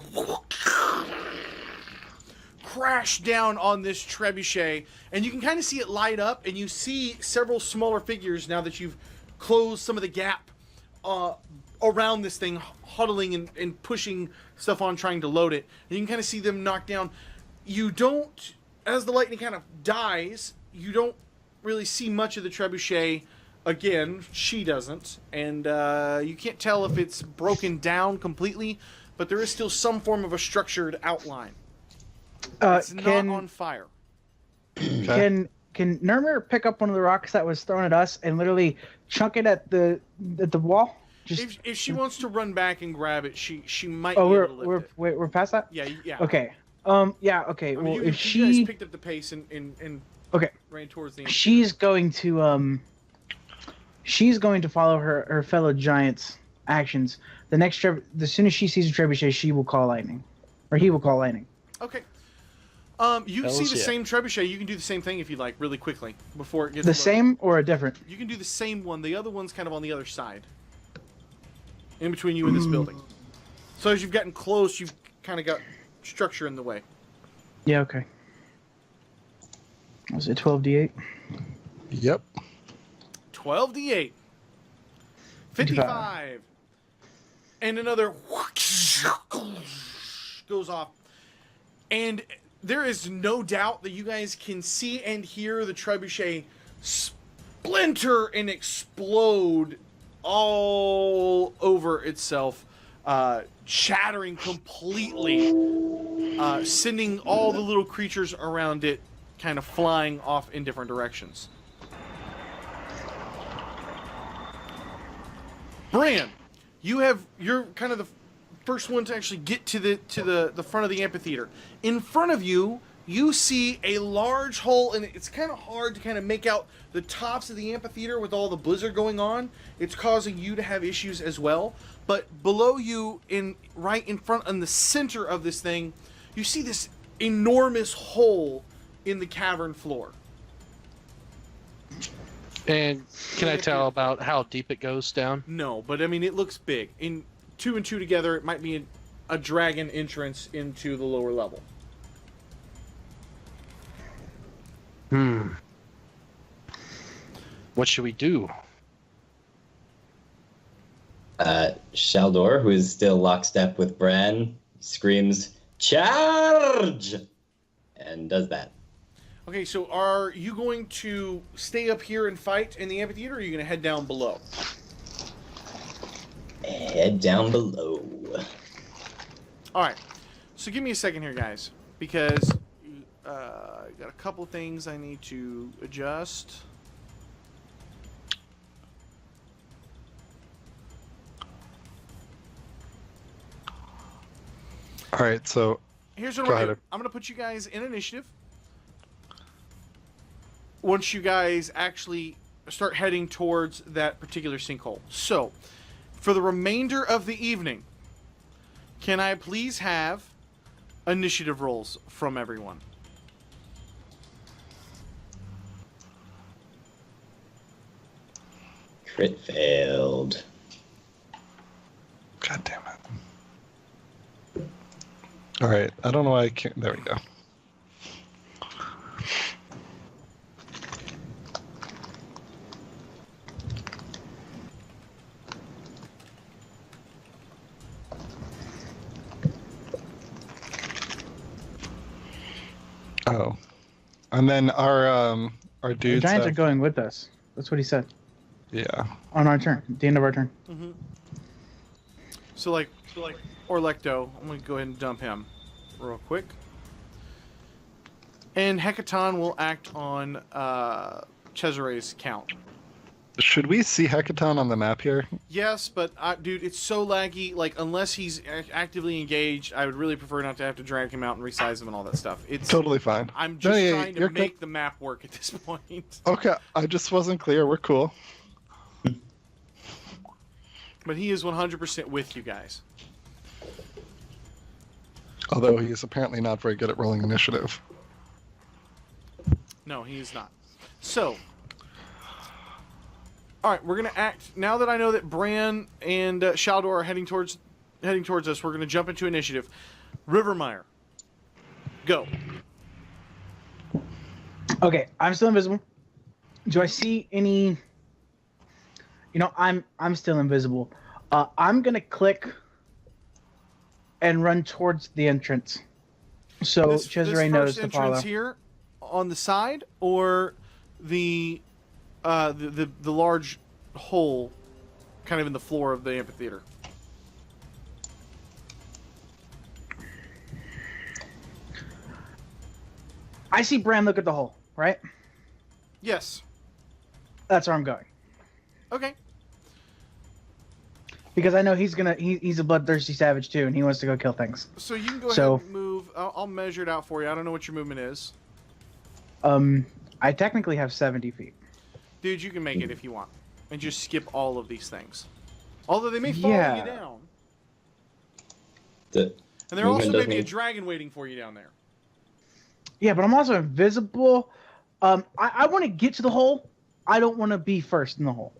crash down on this trebuchet, and you can kind of see it light up, and you see several smaller figures now that you've closed some of the gap around this thing, huddling and pushing stuff on, trying to load it. And you can kind of see them knocked down. You don't, as the lightning kind of dies, you don't really see much of the trebuchet again. She doesn't, and you can't tell if it's broken down completely, but there is still some form of a structured outline. It's not on fire. Can Nurmur pick up one of the rocks that was thrown at us and literally chunk it at the wall? Just If she wants to run back and grab it, she might oh, be able to lift it. we're past that. Yeah. Okay. Yeah. Okay. I mean, Well, you if guys she picked up the pace and okay, ran towards the end. she's going to follow her fellow giants' actions. As soon as she sees a trebuchet, she will call lightning, or he will call lightning. Okay. You Hells see the yeah. same trebuchet. You can do the same thing if you like, really quickly before it gets The loaded. same or a different? You can do the same one. The other one's kind of on the other side. in between you and this building. So as you've gotten close, you've kind of got structure in the way. Yeah, okay. Was it 12d8? Yep. 12d8. 55. And another goes off. And there is no doubt that you guys can see and hear the trebuchet splinter and explode all over itself, shattering completely, sending all the little creatures around it kind of flying off in different directions. Bran, you're kind of the first one to actually get to the front of the amphitheater. In front of you, you see a large hole, and it's kind of hard to kind of make out the tops of the amphitheater with all the blizzard going on. It's causing you to have issues as well. But below you, right in front, in the center of this thing, you see this enormous hole in the cavern floor. And can I tell about how deep it goes down? No, but I mean, it looks big. In 2 and 2 together, it might be a dragon entrance into the lower level. What should we do? Shaldor, who is still lockstep with Bran, screams, "Charge!" and does that. Okay, so are you going to stay up here and fight in the amphitheater, or are you going to head down below? Head down below. Alright, so give me a second here, guys, because I got a couple things I need to adjust. All right, so Here's what I'm Go going to ahead. do. I'm going to put you guys in initiative. Once you guys actually start heading towards that particular sinkhole. So, for the remainder of the evening, can I please have initiative rolls from everyone? Crit failed. God damn it. All right, I don't know why I can't. There we go. Oh, and then our The dudes. giants are have- going with us. That's what he said. Yeah. On our turn. At the end of our turn. Mm-hmm. So like Orlecto, I'm going to go ahead and dump him real quick. And Hekaton will act on Cesare's count. Should we see Hecaton on the map here? Yes, but dude, it's so laggy. Like, unless he's actively engaged, I would really prefer not to have to drag him out and resize him and all that stuff. It's Totally fine. I'm just No, yeah, trying to you're make the map work at this point. Okay, I just wasn't clear. We're cool. But he is 100% with you guys. Although he is apparently not very good at rolling initiative. No, he is not. So, all right, we're gonna act now that I know that Bran and Shaldor are heading towards us. We're gonna jump into initiative. Rivermire, go. Okay, I'm still invisible. Do I see any? You know, I'm still invisible. I'm gonna click and run towards the entrance, so Cesare knows to follow. Entrance here on the side, or the large hole kind of in the floor of the amphitheater. I see Bran look at the hole, right? Yes. That's where I'm going. Okay. Because I know he's a bloodthirsty savage too, and he wants to go kill things. So you can go So- ahead and move. I'll measure it out for you. I don't know what your movement is. I technically have 70 feet. Dude, you can make it if you want. And just skip all of these things. Although they may follow Yeah. you down. The And there movement also may doesn't be a need- dragon waiting for you down there. Yeah, but I'm also invisible. I want to get to the hole. I don't want to be first in the hole.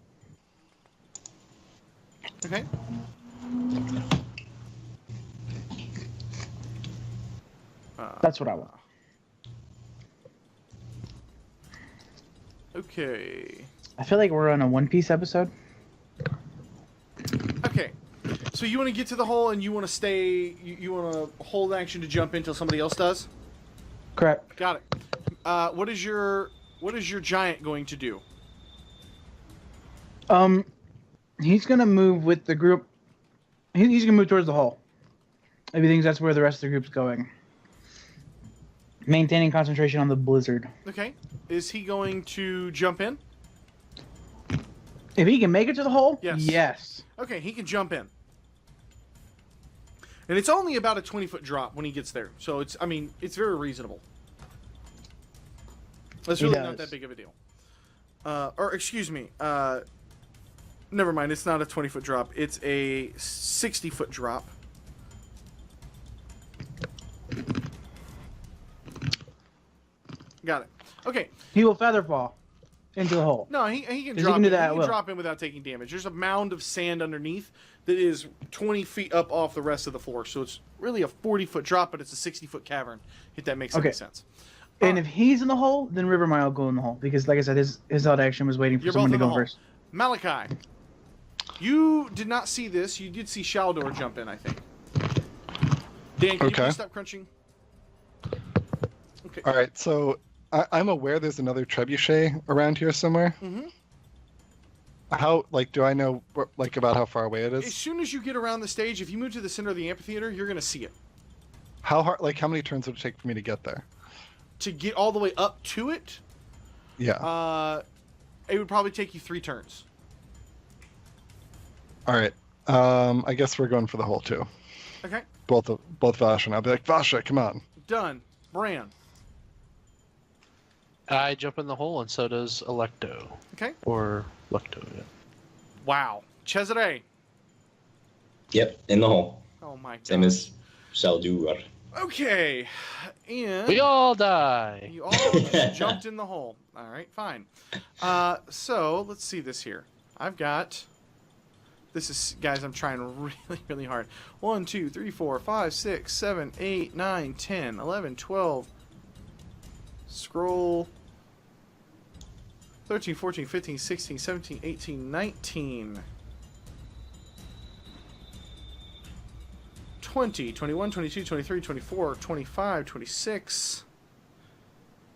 Okay. That's what I want. Okay. I feel like we're on a One Piece episode. Okay. So you want to get to the hole and you want to stay. You want to hold action to jump in until somebody else does. Correct. Got it. What is your giant going to do? He's gonna move with the group. He's gonna move towards the hole. If he thinks that's where the rest of the group's going. Maintaining concentration on the blizzard. Okay. Is he going to jump in? If he can make it to the hole, Yes. yes. Okay, he can jump in. And it's only about a 20-foot drop when he gets there. So it's very reasonable. That's really not that big of a deal. Or excuse me, never mind, it's not a 20-foot drop. It's a 60-foot drop. Got it. Okay. He will feather fall into the hole. No, he can He drop can do in. that, He can well. drop in without taking damage. There's a mound of sand underneath that is 20 feet up off the rest of the floor. So it's really a 40-foot drop, but it's a 60-foot cavern, if that makes any sense. And if he's in the hole, then Rivermile will go in the hole. Because, like I said, his held action was waiting for You're someone both to in go the hole. first. Malachi, you did not see this. You did see Shaldor jump in, I think. Dan, can you please stop crunching? Okay. All right, so I'm aware there's another trebuchet around here somewhere. Mm-hmm. How, do I know, about how far away it As is? soon as you get around the stage, if you move to the center of the amphitheater, you're going to see it. How hard, how many turns would it take for me to get there? To get all the way up to it, Yeah. it would probably take you 3 turns. All right. I guess we're going for the hole too. Okay. Both Vasha and I'll be like, Vasha, come on. Done. Bran. I jump in the hole, and so does Electo. Okay. Or Lecto, yeah. Wow. Cesare. Yep, in the hole. Oh my god. Same as Shaldor. Okay. And We all die! you all just jumped in the hole. All right, fine. So let's see this here. I've got. This is, guys, I'm trying really, really hard. 1, 2, 3, 4, 5, 6, 7, 8, 9, 10, 11, 12. Scroll. 13, 14, 15, 16, 17, 18, 19. 20, 21, 22, 23, 24, 25, 26,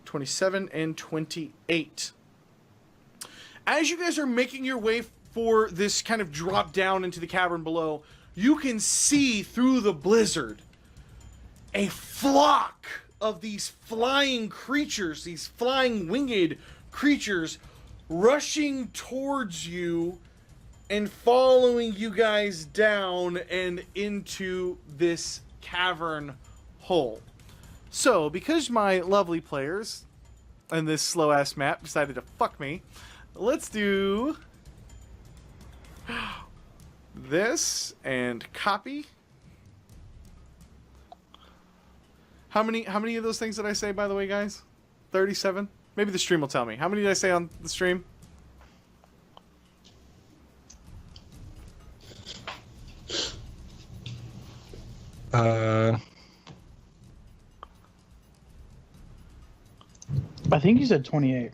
27, and 28. As you guys are making your way for this kind of drop down into the cavern below, you can see through the blizzard a flock of these flying creatures, these flying winged creatures rushing towards you and following you guys down and into this cavern hole. So, because my lovely players and this slow-ass map decided to fuck me, let's do this and copy. How many of those things did I say, by the way, guys? 37? Maybe the stream will tell me. How many did I say on the stream? I think you said 28.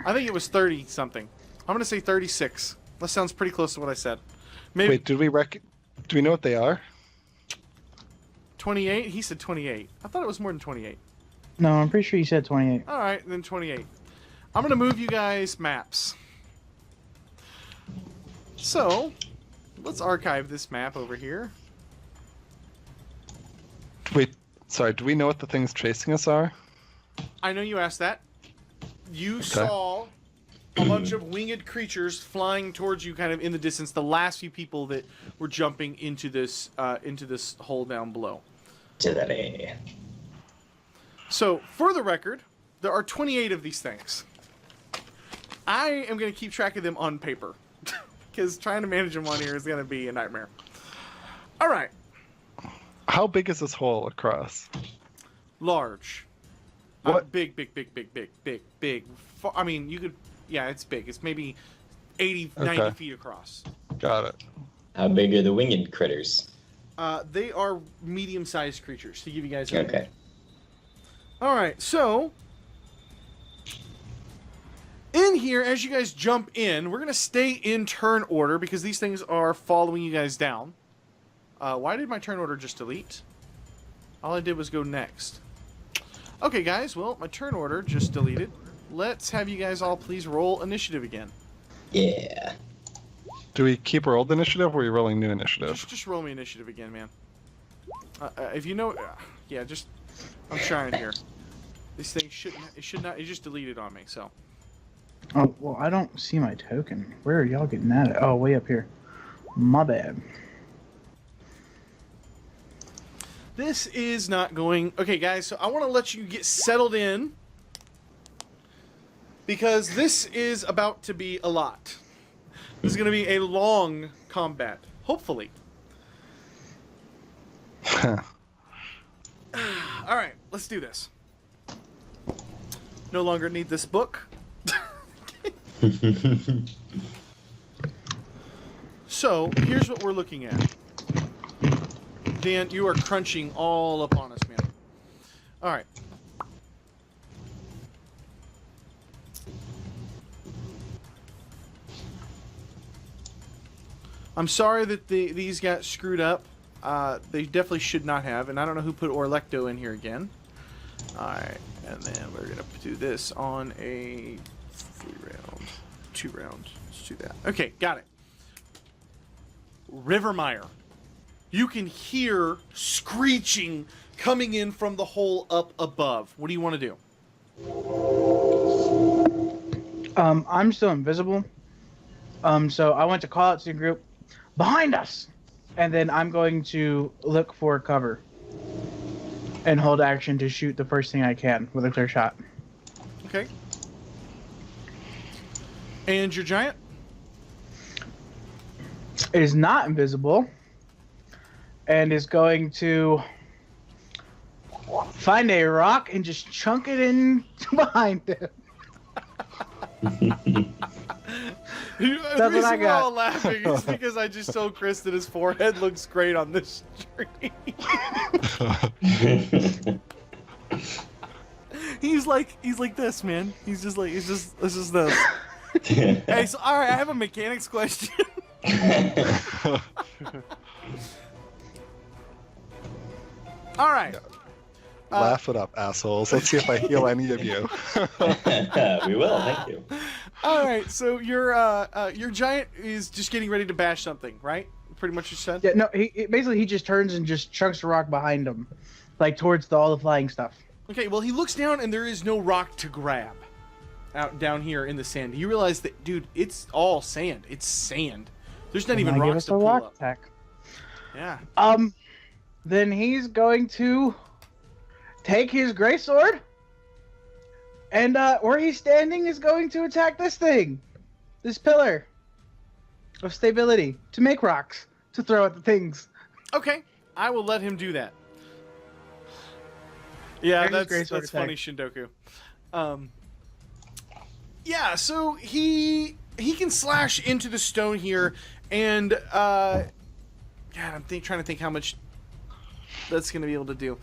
I think it was 30 something. I'm gonna say 36. That sounds pretty close to what I said. Maybe Wait, do we know what they are? 28. He said 28. I thought it was more than 28. No, I'm pretty sure you said 28. All right, then 28. I'm gonna move you guys maps. So, let's archive this map over here. Wait, sorry, do we know what the things chasing us are? I know you asked that. You saw a bunch of winged creatures flying towards you, kind of in the distance. The last few people that were jumping into this hole down below. Cesare. So, for the record, there are 28 of these things. I am going to keep track of them on paper, because trying to manage them on here is going to be a nightmare. All right. How big is this hole across? Large. What? Big. I mean, you could... Yeah, it's big. It's maybe 80, 90 feet across. Got it. How big are the winged critters? They are medium-sized creatures, to give you guys an idea. Okay. All right, so in here, as you guys jump in, we're going to stay in turn order because these things are following you guys down. Why did my turn order just delete? All I did was go next. Okay, guys, well, my turn order just deleted. Let's have you guys all please roll initiative again. Yeah. Do we keep our old initiative, or are we rolling new initiative? Just roll me initiative again, man. If you know... yeah, just... I'm trying here. This thing should not... It just deleted on me, so... Oh, well, I don't see my token. Where are y'all getting at it? Oh, way up here. My bad. This is not going... Okay, guys, so I want to let you get settled in. Because this is about to be a lot. This is going to be a long combat. Hopefully. Alright, let's do this. No longer need this book. So, here's what we're looking at. Dan, you are crunching all up on us, man. Alright. I'm sorry that these got screwed up. They definitely should not have, and I don't know who put Orlecto in here again. Alright, and then we're going to do this on a 3-round, 2 rounds. Let's do that. Okay, got it. Rivermire. You can hear screeching coming in from the hole up above. What do you want to do? I'm still invisible. So I want to call out to the group, behind us! And then I'm going to look for cover. And hold action to shoot the first thing I can with a clear shot. Okay. And your giant? It is not invisible. And is going to find a rock and just chunk it in behind him. The reason we're all laughing is because I just told Chris that his forehead looks great on this stream. he's like this, man. He's just this. Hey, so all right, I have a mechanics question. All right. Laugh it up, assholes. Let's see if I heal any of you. We will, thank you. All right, so your giant is just getting ready to bash something, right? Pretty much you said. Yeah, no. He just turns and just chunks the rock behind him, like towards all the flying stuff. Okay, well he looks down and there is no rock to grab, out down here in the sand. You realize that, dude, it's all sand. It's sand. There's not even Give rocks us to a pull rock up. attack. Yeah. Then he's going to take his greatsword, and where he's standing is going to attack this thing, this pillar of stability, to make rocks to throw at the things. Okay, I will let him do that. Yeah, There's his that's greatsword funny, Shindoku. Yeah, so he can slash into the stone here, and God, I'm trying to think how much that's going to be able to do.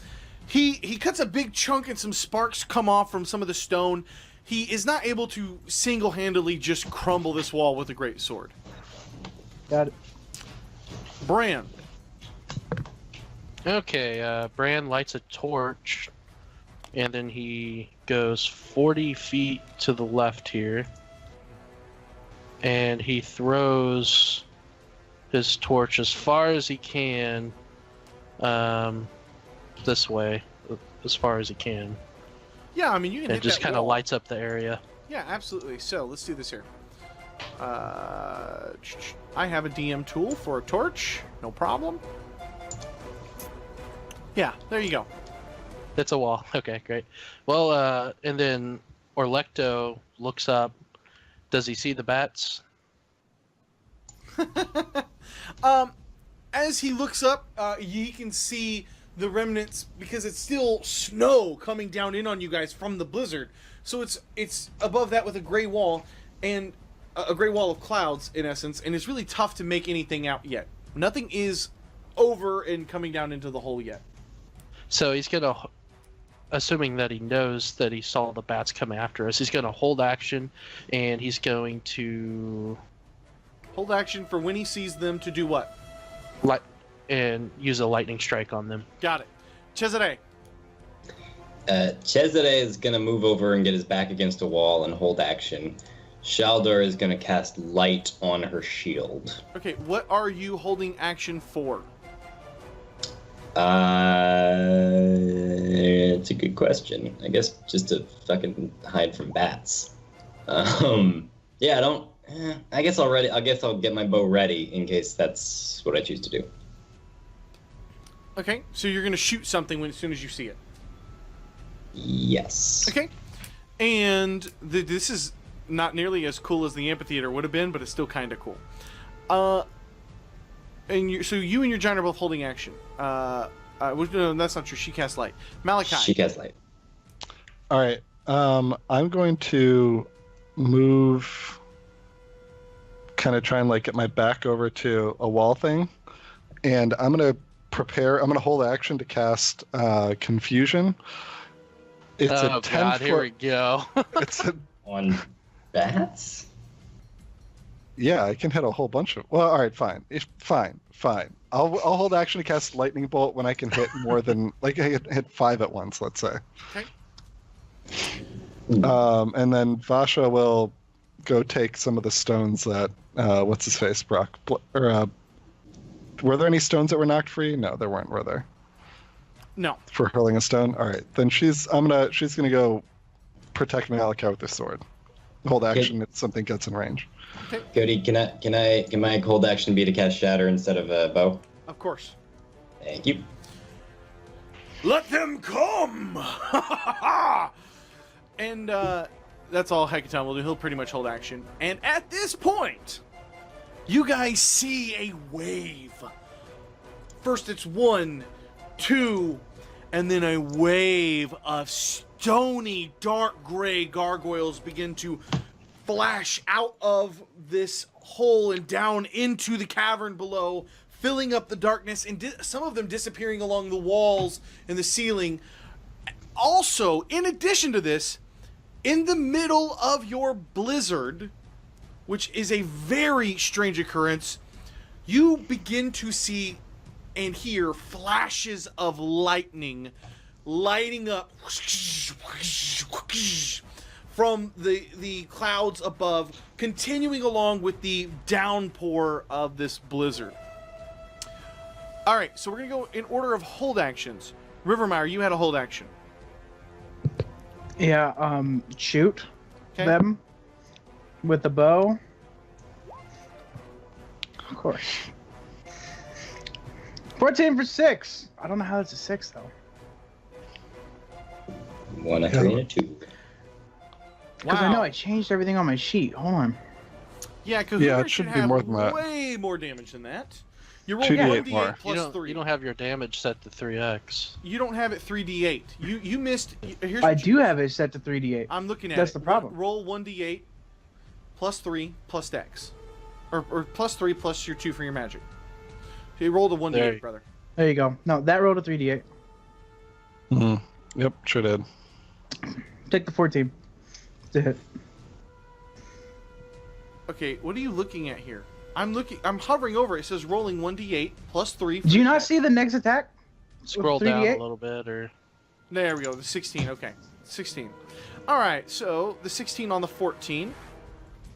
He cuts a big chunk and some sparks come off from some of the stone. He is not able to single-handedly just crumble this wall with a great sword. Got it. Bran. Okay, Bran lights a torch, and then he goes 40 feet to the left here, and he throws his torch as far as he can, this way, as far as he can. Yeah, I mean, you can And hit it just that kind of wall. lights up the area. Yeah, absolutely. So, let's do this here. I have a DM tool for a torch. No problem. Yeah, there you go. It's a wall. Okay, great. Well, and then Orlecto looks up. Does he see the bats? As he looks up, you can see the remnants, because it's still snow coming down in on you guys from the blizzard. So it's above that with a gray wall, and a great wall of clouds, in essence, and it's really tough to make anything out yet. Nothing is over and coming down into the hole yet. So he's gonna, assuming that he knows that he saw the bats come after us, he's gonna hold action, and he's going to Hold action for when he sees them to do what? and use a lightning strike on them. Got it. Cesare. Cesare is going to move over and get his back against a wall and hold action. Shaldor is going to cast light on her shield. Okay, what are you holding action for? It's a good question. I guess just to fucking hide from bats. Yeah, I don't. I guess I'll get my bow ready in case that's what I choose to do. Okay, so you're going to shoot something as soon as you see it. Yes. Okay, and this is not nearly as cool as the amphitheater would have been, but it's still kind of cool. So you and your giant are both holding action. No, that's not true. She casts light. Malachi. She casts light. All right. I'm going to move, kind of try and like get my back over to a wall thing, and I'm going to prepare. I'm going to hold action to cast Confusion. It's a 10 God, foot. here we go. It's a, On bats? yeah, I can hit a whole bunch of. Well, all right, fine. Fine. I'll hold action to cast Lightning Bolt when I can hit more than like I can hit 5 at once. Let's say. Okay. And then Vasha will go take some of the stones that what's his face, Brock. Were there any stones that were knocked free? No, there weren't. Were there? No. For hurling a stone. All right, then she's gonna go protect Malachi with the sword. Hold action if something gets in range. Cody, can my hold action be to cast Shatter instead of a bow? Of course. Thank you. Let them come! And that's all Hekaton will do. He'll pretty much hold action. And at this point, you guys see a wave. First it's 1, 2, and then a wave of stony, dark gray gargoyles begin to flash out of this hole and down into the cavern below, filling up the darkness, and some of them disappearing along the walls and the ceiling. Also, in addition to this, in the middle of your blizzard, which is a very strange occurrence, you begin to see and hear flashes of lightning lighting up from the clouds above, continuing along with the downpour of this blizzard. All right, so we're going to go in order of hold actions. Rivermeyer, you had a hold action. Yeah, shoot Okay. them with the bow. Of course. 14 for 6. I don't know how it's a 6 though. 1, a 3, and a 2. Because I know I changed everything on my sheet. Hold on. Yeah, because Yeah, should it should be have more than that. way more damage than that. You roll 2d8 1d8 more. plus 3. You don't have your damage set to 3x. You don't have it 3d8. You missed. Here's I what do have it set to 3d8. I'm looking at That's it. the problem. Roll 1d8 plus 3 plus dex. Or plus 3 plus your 2 for your magic. So you rolled a 1d8, There you- brother. There you go. No, that rolled a 3d8. Mm-hmm. Yep, sure did. Take the 14 to hit. Okay, what are you looking at here? I'm hovering over it. It says rolling 1d8 plus 3. Do you not see the next attack? Scroll down a 3d8? little bit, or There we go. The 16. Okay, 16. All right. So the 16 on the 14,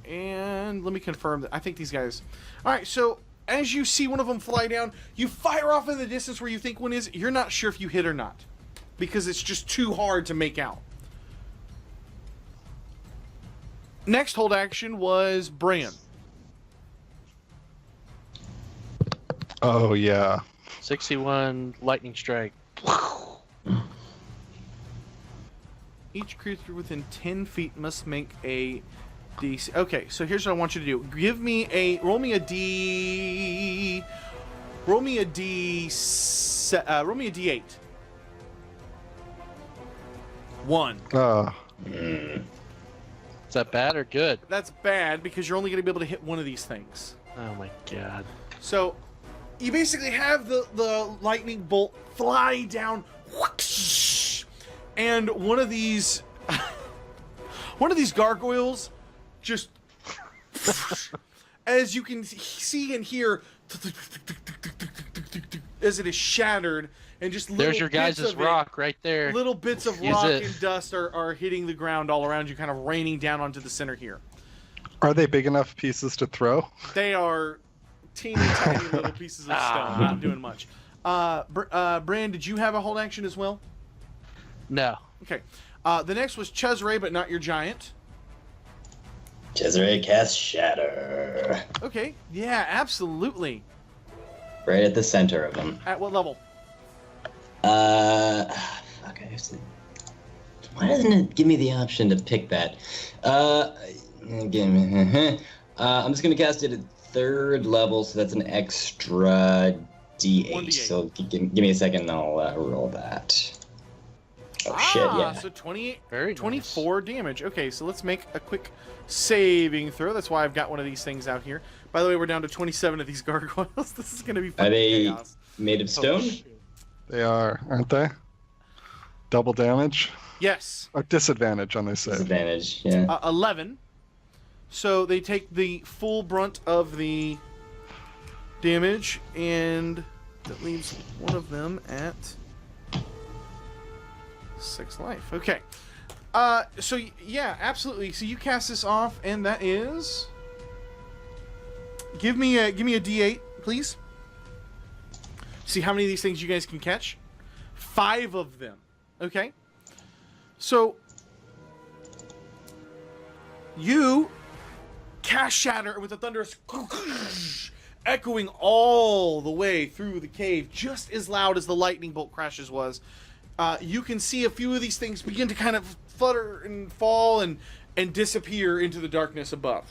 and let me confirm that. I think these guys. All right. So as you see one of them fly down, you fire off in the distance where you think one is. You're not sure if you hit or not, because it's just too hard to make out. Next hold action was Bran. Oh yeah. 61 lightning strike. Each creature within 10 feet must make a DC. Okay, so here's what I want you to do. Roll me a D8. 1. Is that bad or good? That's bad because you're only going to be able to hit one of these things. Oh my god. So you basically have the lightning bolt fly down, and one of these gargoyles just, as you can see and hear, as it is shattered, and just little There's your bits guys' of it- rock right there. Little bits of Use rock it. and dust are hitting the ground all around you, kind of raining down onto the center here. Are they big enough pieces to throw? They are teeny tiny little pieces of stone, not doing much. Bran, did you have a hold action as well? No. Okay. The next was Cesare, but not your giant. Cesare casts Shatter. Okay. Yeah, absolutely. Right at the center of him. At what level? Fuck, I have to... Why doesn't it give me the option to pick that? I'm just gonna cast it at 3rd level, so that's an extra D8. 1d8. So give me a second and I'll roll that. Oh shit, yeah. So 28, Very 24 damage. Okay, so let's make a quick saving throw. That's why I've got one of these things out here. By the way, we're down to 27 of these gargoyles. This is going to be fun. Are they chaos. made of stone? They are, aren't they? Double damage? Yes. Or disadvantage on their save. Disadvantage, yeah. 11. So they take the full brunt of the damage, and that leaves one of them at 6 life. Okay. So yeah, absolutely. So you cast this off, and that is. Give me a D8, please. See how many of these things you guys can catch. 5 of them. Okay. So you cast Shatter with a thunderous echoing all the way through the cave, just as loud as the lightning bolt crashes was. You can see a few of these things begin to kind of flutter and fall and disappear into the darkness above.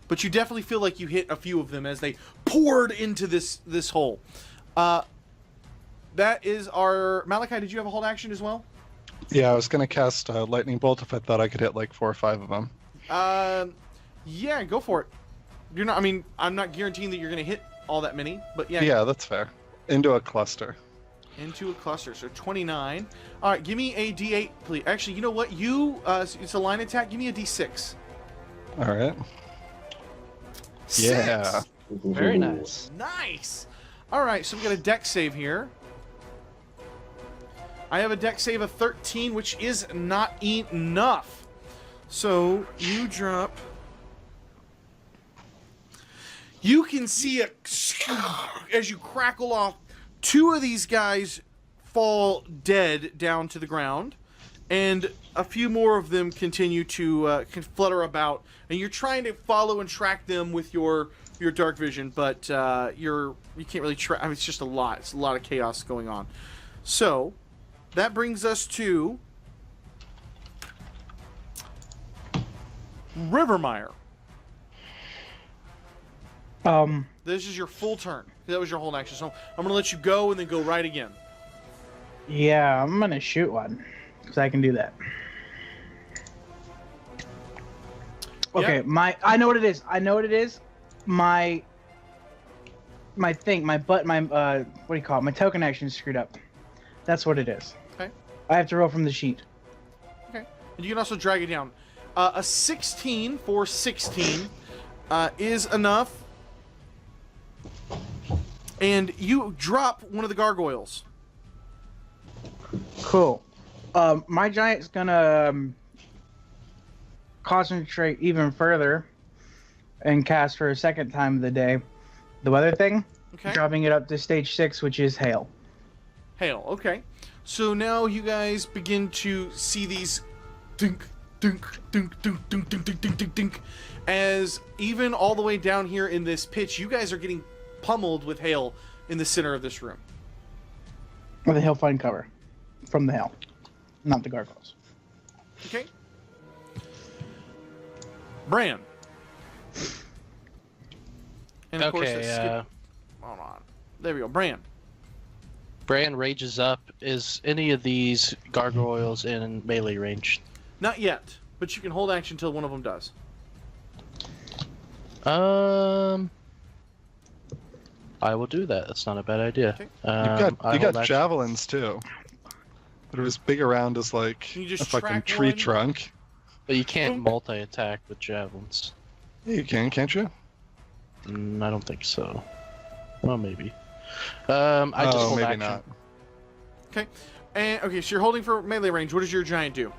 But you definitely feel like you hit a few of them as they poured into this hole. That is our... Malachi, did you have a hold action as well? Yeah, I was going to cast Lightning Bolt if I thought I could hit like 4 or 5 of them. Yeah, go for it. You're not... I mean, I'm not guaranteeing that you're going to hit all that many, but yeah. Yeah, that's fair. Into a cluster. Into a cluster, so 29. All right, give me a D8, please. Actually, you know what? It's a line attack. Give me a D6. All right. 6. Yeah. Very nice. Nice. All right, so we got a dex save here. I have a dex save of 13, which is not enough. So you drop. You can see as you crackle off, 2 of these guys fall dead down to the ground, and a few more of them continue to flutter about. And you're trying to follow and track them with your dark vision, but you can't really track. I mean, it's just a lot. It's a lot of chaos going on. So that brings us to Rivermire. This is your full turn. That was your whole action. So I'm going to let you go and then go right again. Yeah, I'm gonna shoot one, because I can do that. Okay, Yeah. I know what it is. My what do you call it? My token action is screwed up. That's what it is. Okay. I have to roll from the sheet. Okay. And you can also drag it down. A 16 for 16 is enough. And you drop one of the gargoyles. Cool. My giant's gonna concentrate even further and cast for a second time of the day the weather thing, Okay. dropping it up to stage 6, which is hail. Hail. Okay. So now you guys begin to see these dink, dink, dink, dink, dink, dink, dink, dink, dink, dink, as even all the way down here in this pitch, you guys are getting pummeled with hail in the center of this room. Or the hail find cover from the hail, not the gargoyles. Okay. Bran. And of course, Okay, it's hold on. There we go. Bran. Bran rages up. Is any of these gargoyles in melee range? Not yet. but you can hold action until one of them does. I will do that. That's not a bad idea. Okay. You got javelins too. They're as big around as like Can you just a fucking track tree one? trunk. But you can't multi-attack with javelins. Yeah, you can, can't you? I don't think so. Well, maybe. I just hold maybe action. not. Okay. And okay, so you're holding for melee range. What does your giant do?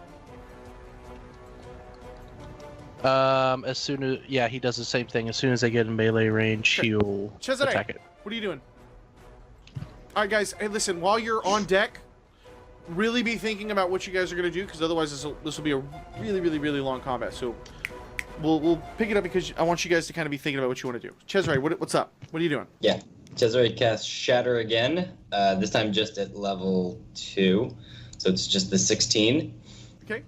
As soon as he does the same thing. As soon as they get in melee range, Okay. he'll Cesare, attack it. what are you doing? All right, guys. Hey, listen. While you're on deck, really be thinking about what you guys are going to do, because otherwise this will be a really, really, really long combat. So we'll pick it up because I want you guys to kind of be thinking about what you want to do. Cesare, what's up? What are you doing? Yeah. Cesare casts Shatter again. This time just at level 2, so it's just the 16. Okay.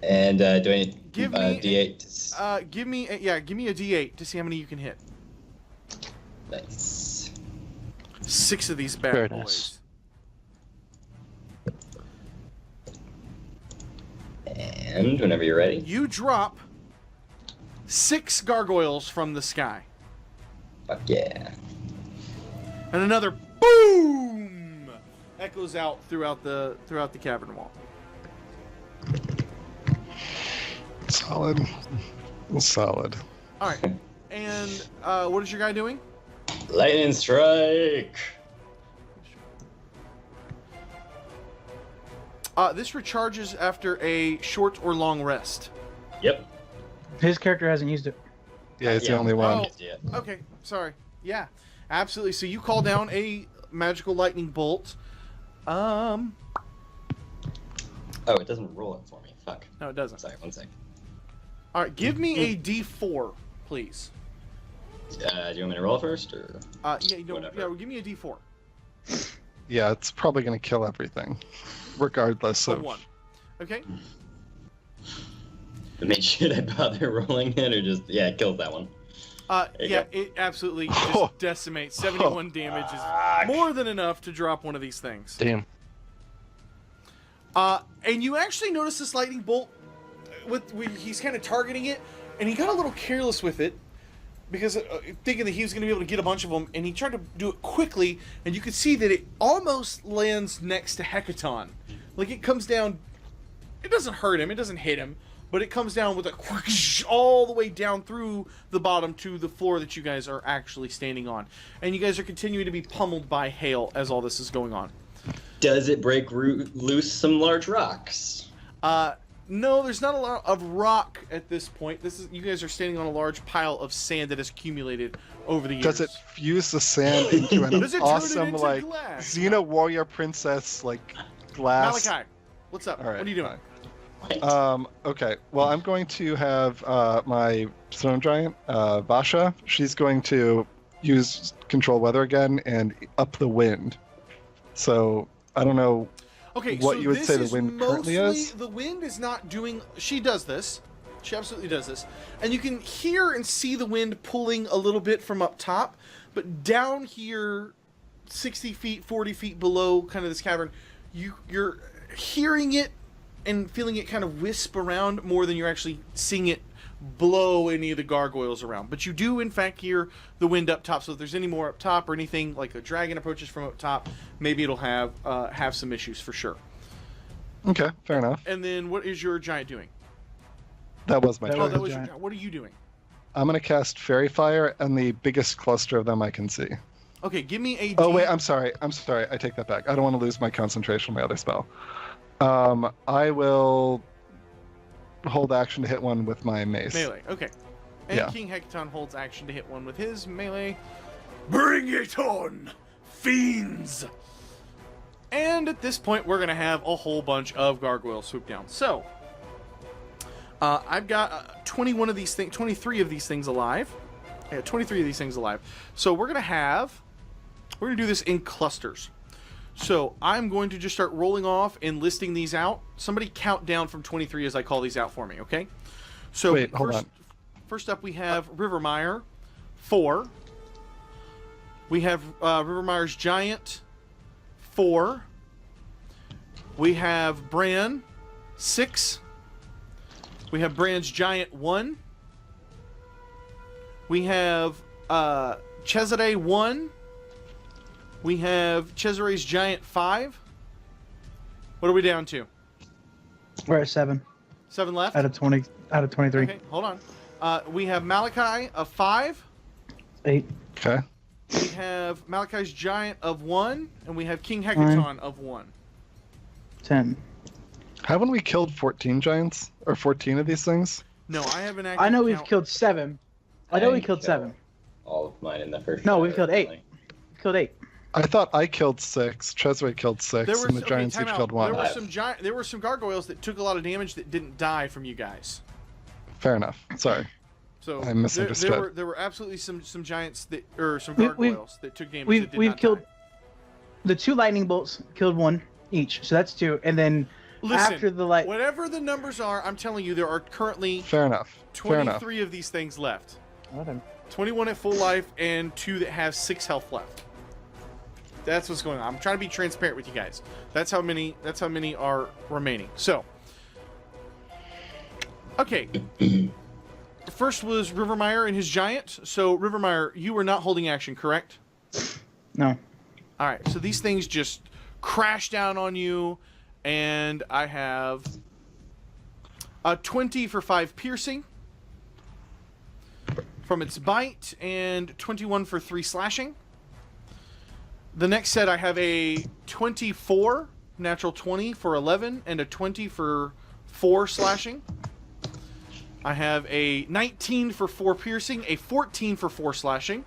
And do I need Give me D8? give me a D8 to see how many you can hit. Nice. 6 of these bad Very boys. nice. And whenever you're ready. You drop 6 gargoyles from the sky, Fuck yeah. and another boom echoes out throughout the cavern wall. Solid. Solid. All right. And what is your guy doing? Lightning strike. This recharges after a short or long rest. Yep. His character hasn't used it. Yeah, it's the only one. Oh, Yeah. okay. Sorry. Yeah, absolutely. So you call down a magical lightning bolt. Oh, it doesn't roll it for me. Fuck. No, it doesn't. Sorry, one sec. All right. Give me a D4, please. Do you want me to roll first, or? Yeah, Whatever. yeah. Give me a D4. Yeah, it's probably going to kill everything, regardless So of. 1. Okay. I mean, should I bother rolling it, or just it kills that one? There you Yeah, go. it absolutely Oh. just decimates. 71 damage is more than enough to drop one of these things. Damn. And you actually notice this lightning bolt, he's kind of targeting it, and he got a little careless with it, because thinking that he was going to be able to get a bunch of them, and he tried to do it quickly, and you could see that it almost lands next to Hekaton. Like, it comes down, it doesn't hurt him, it doesn't hit him, but it comes down with a whoosh all the way down through the bottom to the floor that you guys are actually standing on. And you guys are continuing to be pummeled by hail as all this is going on. Does it break loose some large rocks? No, there's not a lot of rock at this point. You guys are standing on a large pile of sand that has accumulated over the years. Does it fuse the sand into an Does it turn it awesome, into like, glass? Xena warrior princess, like, glass? Malachi, what's up? All right, What are you doing? fine. Okay, well, I'm going to have my stone giant, Vasha. She's going to use control weather again and up the wind. So, I don't know Okay, what so you would this say the is wind currently mostly, is. the wind is not doing. She does this. She absolutely does this, and you can hear and see the wind pulling a little bit from up top, but down here, 60 feet, 40 feet below, kind of this cavern, you're hearing it and feeling it kind of wisp around more than you're actually seeing it blow any of the gargoyles around. But you do, in fact, hear the wind up top. So if there's any more up top or anything like a dragon approaches from up top, maybe it'll have some issues for sure. Okay, fair enough. And then what is your giant doing? That was my That turn. Oh, that was your giant. giant. What are you doing? I'm going to cast Fairy Fire and the biggest cluster of them I can see. Okay, give me a. Oh, wait, I'm sorry. I take that back. I don't want to lose my concentration on my other spell. I will hold action to hit one with my mace. Melee. Okay. And Yeah. King Hecaton holds action to hit one with his melee. Bring it on, fiends! And at this point, we're gonna have a whole bunch of gargoyles swoop down. So, I've got 21 of these things, 23 of these things alive. Yeah, 23 of these things alive. So we're gonna do this in clusters. So I'm going to just start rolling off and listing these out. Somebody count down from 23 as I call these out for me, okay? So Wait, hold on. First up, we have Rivermire, 4. We have Rivermire's Giant, 4. We have Bran, 6. We have Bran's Giant 1. We have Cesare 1. We have Cesare's Giant 5. What are we down to? We're at 7 7 left? out of 20 out of 23. Okay, hold on. We have Malachi of 5. 8. Okay. We have Malachi's Giant of 1. And we have King Hecaton of 1. 10. Haven't we killed 14 giants? Or 14 of these things? No, I have an active I know we've count. killed 7. I know we killed 7. All of mine in the first. No, shot we've killed 8. originally. We killed 8. I thought I killed 6, Cesare killed 6, There were and the okay, giants time each out. killed 1. There were some gargoyles that took a lot of damage that didn't die from you guys. Fair enough. Sorry. So I misunderstood. there were absolutely some giants that or some We- gargoyles that took damage. We've that did we've not killed die. the 2 lightning bolts killed 1 each, so that's 2. And then Listen, after the light, whatever the numbers are, I'm telling you, there are currently Fair enough. Fair enough. 23 of these things left. whatever. 21 at full life and 2 that have 6 health left. That's what's going on. I'm trying to be transparent with you guys. That's how many are remaining. So, okay. First was Rivermeyer and his giant. So, Rivermeyer, you were not holding action, correct? No. All right. So these things just crash down on you, and I have a 20 for 5 piercing from its bite, and 21 for 3 slashing. The next set, I have a 24, natural 20 for 11, and a 20 for 4 slashing. I have a 19 for 4 piercing, a 14 for 4 slashing.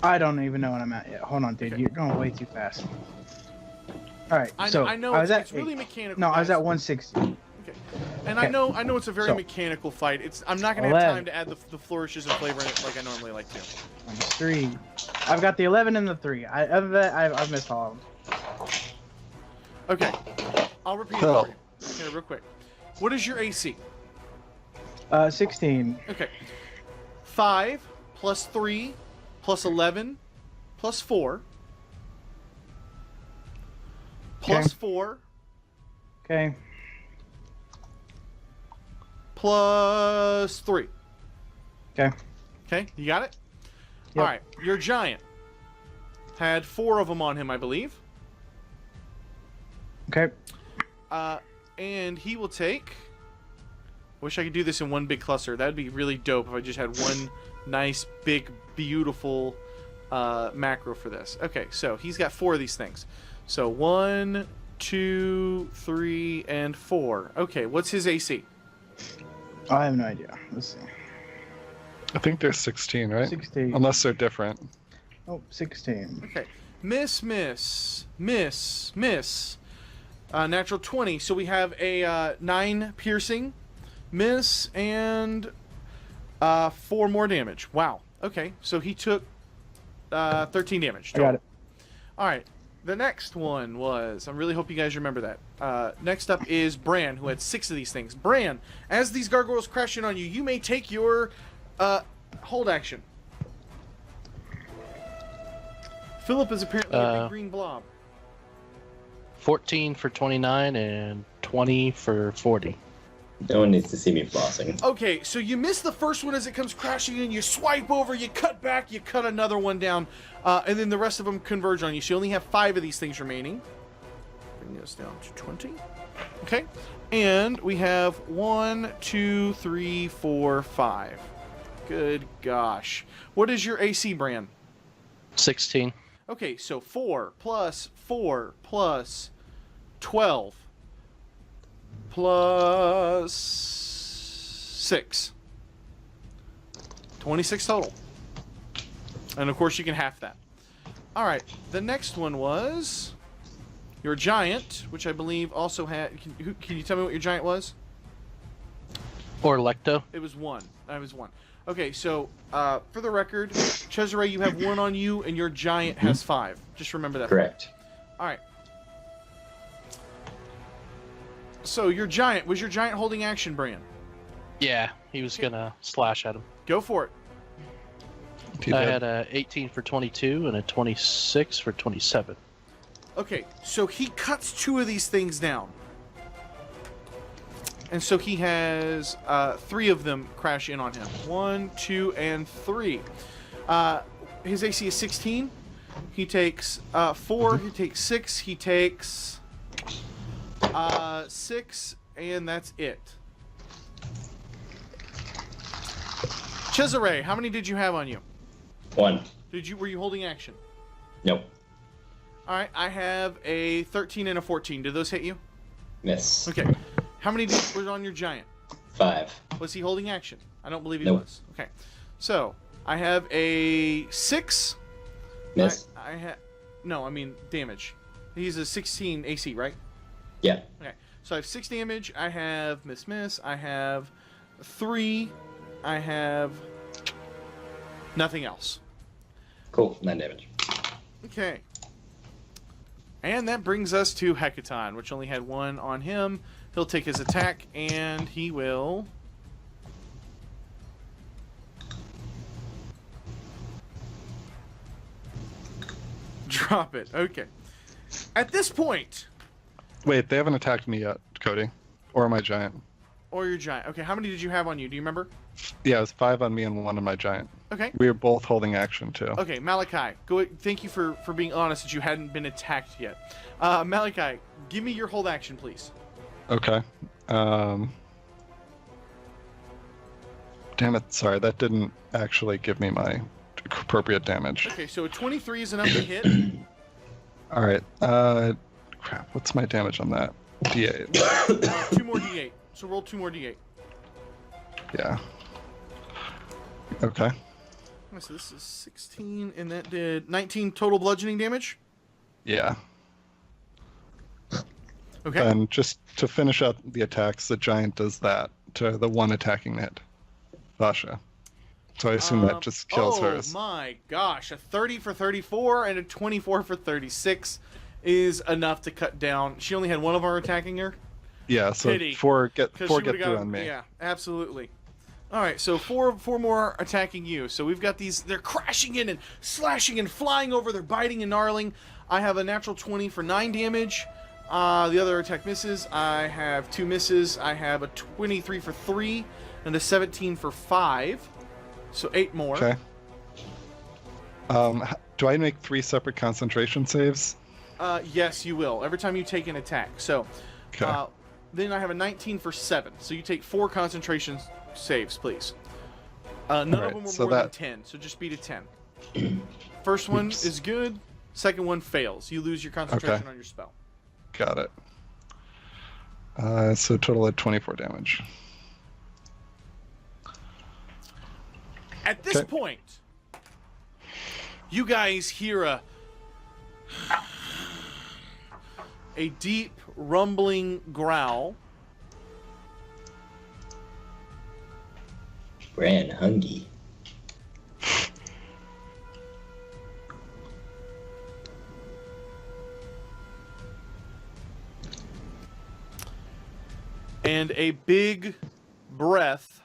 I don't even know what I'm at yet. Hold on, dude. Okay. You're going way too fast. All right. I so know I was it's at really 8. mechanical. No, I was guys. at 160. Okay. And Okay. I know it's a very So. mechanical fight. I'm not going to have 11. time to add the flourishes and flavor in it like I normally like to. Minus 3. I've got the 11 and the 3. Other than that, I've missed all of them. Okay. I'll repeat it Hell. for you. Okay, real quick. What is your AC? 16. Okay. 5 plus 3 plus 11 plus 4 plus Okay. 4 Okay. plus 3. Okay. Okay, you got it? Yep. All right. Your giant had 4 of them on him, I believe. Okay. And he will take... Wish I could do this in one big cluster. That'd be really dope if I just had one nice, big, beautiful macro for this. Okay, so he's got 4 of these things. So 1, 2, 3, and 4. Okay, what's his AC? I have no idea. Let's see. I think there's 16, right? 16. Unless they're different. Oh, 16. Okay. Miss. Natural 20. So we have a 9 piercing, miss, and 4 more damage. Wow. Okay, so he took 13 damage. I got it. All right. The next one was... I really hope you guys remember that. Next up is Bran, who had 6 of these things. Bran, as these gargoyles crash in on you, you may take your hold action. Philip is apparently a big green blob. 14 for 29 and 20 for 40. No one needs to see me flossing. Okay, so you miss the first one as it comes crashing in. You swipe over, you cut back, you cut another one down, and then the rest of them converge on you. So you only have 5 of these things remaining. Bring this down to 20. Okay, and we have 1, 2, 3, 4, 5. Good gosh. What is your AC, Bran? 16. Okay, so 4 plus 4 plus 12 plus 6. 26 total. And of course you can half that. Alright, the next one was your giant, which I believe also had... Can you tell me what your giant was? Or Lecto. It was 1. I was 1. Okay, so for the record, Cesare, you have 1 on you, and your giant has 5. Just remember that. Correct. All right. So your giant, was your giant holding action, Bran? Yeah, he was gonna slash at him. Go for it. He I did. had a 18 for 22 and a 26 for 27. Okay, so he cuts 2 of these things down. And so he has 3 of them crash in on him. 1, 2, and 3. His AC is 16. He takes 4. He takes 6. He takes 6, and that's it. Cesare, how many did you have on you? 1. Were you holding action? Nope. All right, I have a 13 and a 14. Did those hit you? Miss. Okay. How many were on your giant? 5. Was he holding action? I don't believe he Nope. was. Okay. So, I have a 6. Miss. I have... No, I mean damage. He's a 16 AC, right? Yeah. Okay. So I have 6 damage. I have miss. I have 3. I have nothing else. Cool. 9 damage. Okay. And that brings us to Hekaton, which only had 1 on him. He'll take his attack, and he will... drop it. Okay. At this point... Wait, they haven't attacked me yet, Cody. Or my giant. Or your giant. Okay, how many did you have on you? Do you remember? Yeah, it was 5 on me and 1 on my giant. Okay. We were both holding action, too. Okay, Malachi, go. Thank you for being honest that you hadn't been attacked yet. Malachi, give me your hold action, please. Okay. Damn it, sorry, that didn't actually give me my appropriate damage. Okay, so a 23 is enough to hit. Alright, crap, what's my damage on that? D8. 2 more D8. So roll 2 more D8. Yeah. Okay. So this is 16, and that did 19 total bludgeoning damage? Yeah. Okay. And just to finish up the attacks, the giant does that to the one attacking it. Vasha. So I assume that just kills hers. Oh my gosh, a 30 for 34 and a 24 for 36 is enough to cut down. She only had 1 of our attacking her? Yeah, so Pity. 4 get 'Cause through she would've got- on me. Yeah, absolutely. All right, so four more attacking you. So we've got these. They're crashing in and slashing and flying over. They're biting and gnarling. I have a natural 20 for 9 damage. The other attack misses. I have 2 misses. I have a 23 for 3 and a 17 for 5. So 8 more. Okay. Do I make 3 separate concentration saves? Yes, you will. Every time you take an attack. So Okay. then I have a 19 for 7. So you take 4 concentration saves, please. None of Alright, them were so more than that- 10, so just beat a 10. First one Oops. is good. Second one fails. You lose your concentration on your spell. Got it. So total at 24 damage. At this Okay. point, you guys hear a deep rumbling growl. Bran hungry. And a big breath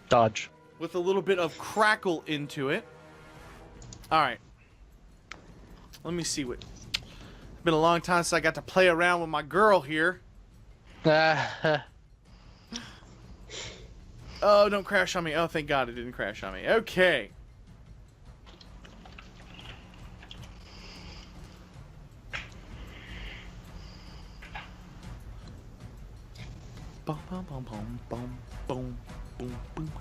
Dodge. with a little bit of crackle into it. All right. Let me see what. It's been a long time since I got to play around with my girl here. Oh, don't crash on me. Oh, thank God it didn't crash on me. Okay. Bum, bum, bum, bum, bum, boom, boom, boom.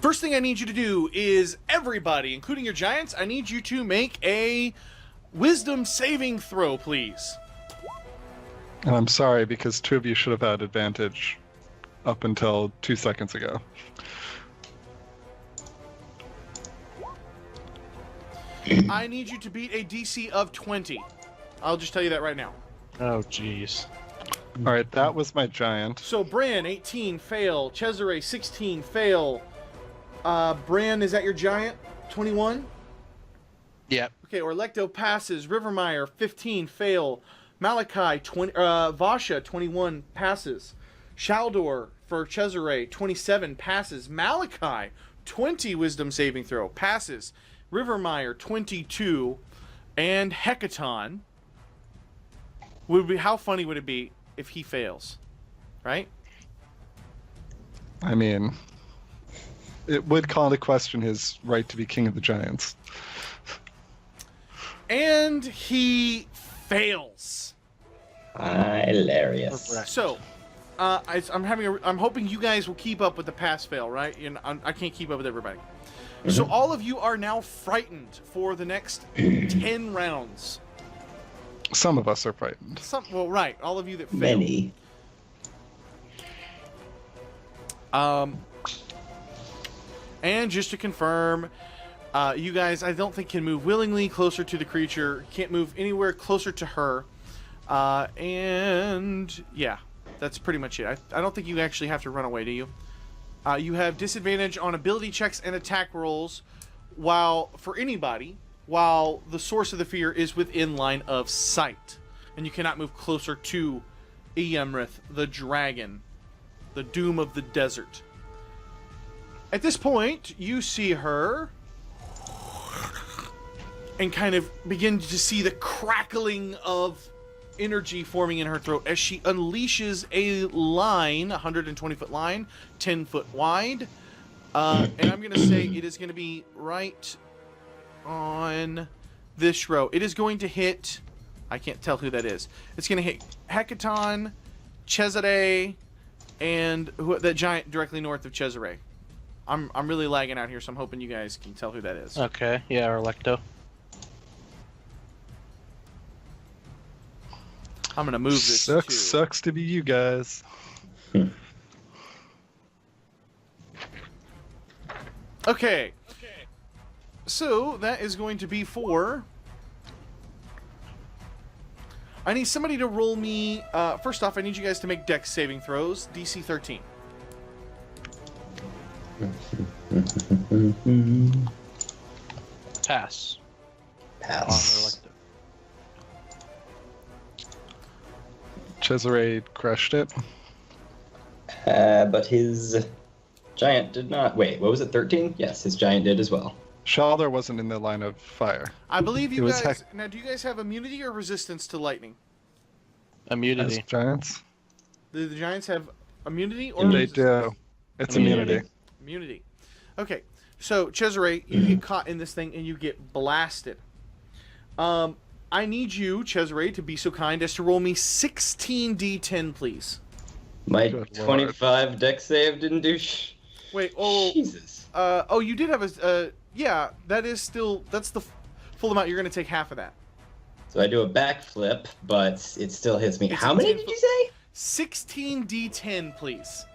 First thing I need you to do is everybody, including your giants, I need you to make a wisdom saving throw, please. And I'm sorry because 2 of you should have had advantage up until 2 seconds ago. I need you to beat a DC of 20. I'll just tell you that right now. Oh, jeez. All right, that was my giant. So Bran, 18, fail. Cesare, 16, fail. Bran, is that your giant? 21? Yep. Okay, Orlecto passes. Rivermire, 15, fail. Malachi, 20, Vasha, 21, passes. Shaldor for Cesare, 27, passes. Malachi, 20 wisdom saving throw, passes. Rivermire, 22. And Hekaton would be, how funny would it be if he fails, right? I mean, it would call into question his right to be king of the giants. And he fails. Hilarious. Correct. So, I'm hoping you guys will keep up with the pass fail, right? I can't keep up with everybody. So all of you are now frightened for the next 10 rounds. Some of us are frightened. Well, right. All of you that failed. Many. And just to confirm, you guys, I don't think can move willingly closer to the creature. Can't move anywhere closer to her. And yeah, that's pretty much it. I don't think you actually have to run away, do you? You have disadvantage on ability checks and attack rolls, while the source of the fear is within line of sight, and you cannot move closer to Iymrith, the dragon, the doom of the desert. At this point, you see her and kind of begin to see the crackling of energy forming in her throat as she unleashes a line, 120-foot line, 10-foot wide. And I'm going to say it is going to be right on this row. It is going to hit... I can't tell who that is. It's going to hit Hekaton, Cesare, and that giant directly north of Cesare. I'm really lagging out here, so I'm hoping you guys can tell who that is. Okay, yeah, Electo. I'm going to move this too. Sucks to be you guys. Okay. So that is going to be for... I need somebody to roll me... first off, I need you guys to make dex saving throws. DC 13. Pass. Pass. Cesare crushed it. But his giant did not. Wait, what was it? 13? Yes, his giant did as well. Shalder wasn't in the line of fire. I believe you It was guys... Now, do you guys have immunity or resistance to lightning? Immunity. As giants? Do the giants have immunity or They resistance? do. It's immunity. Immunity. Okay, so Cesare, you get caught in this thing and you get blasted. I need you, Cesare, to be so kind as to roll me 16d10, please. My Good 25 deck save didn't do Wait, oh, Jesus. oh, you did have a, yeah, that's the full amount. You're going to take half of that. So I do a backflip, but it still hits me. It's How a many 10 did you say? 16d10, please.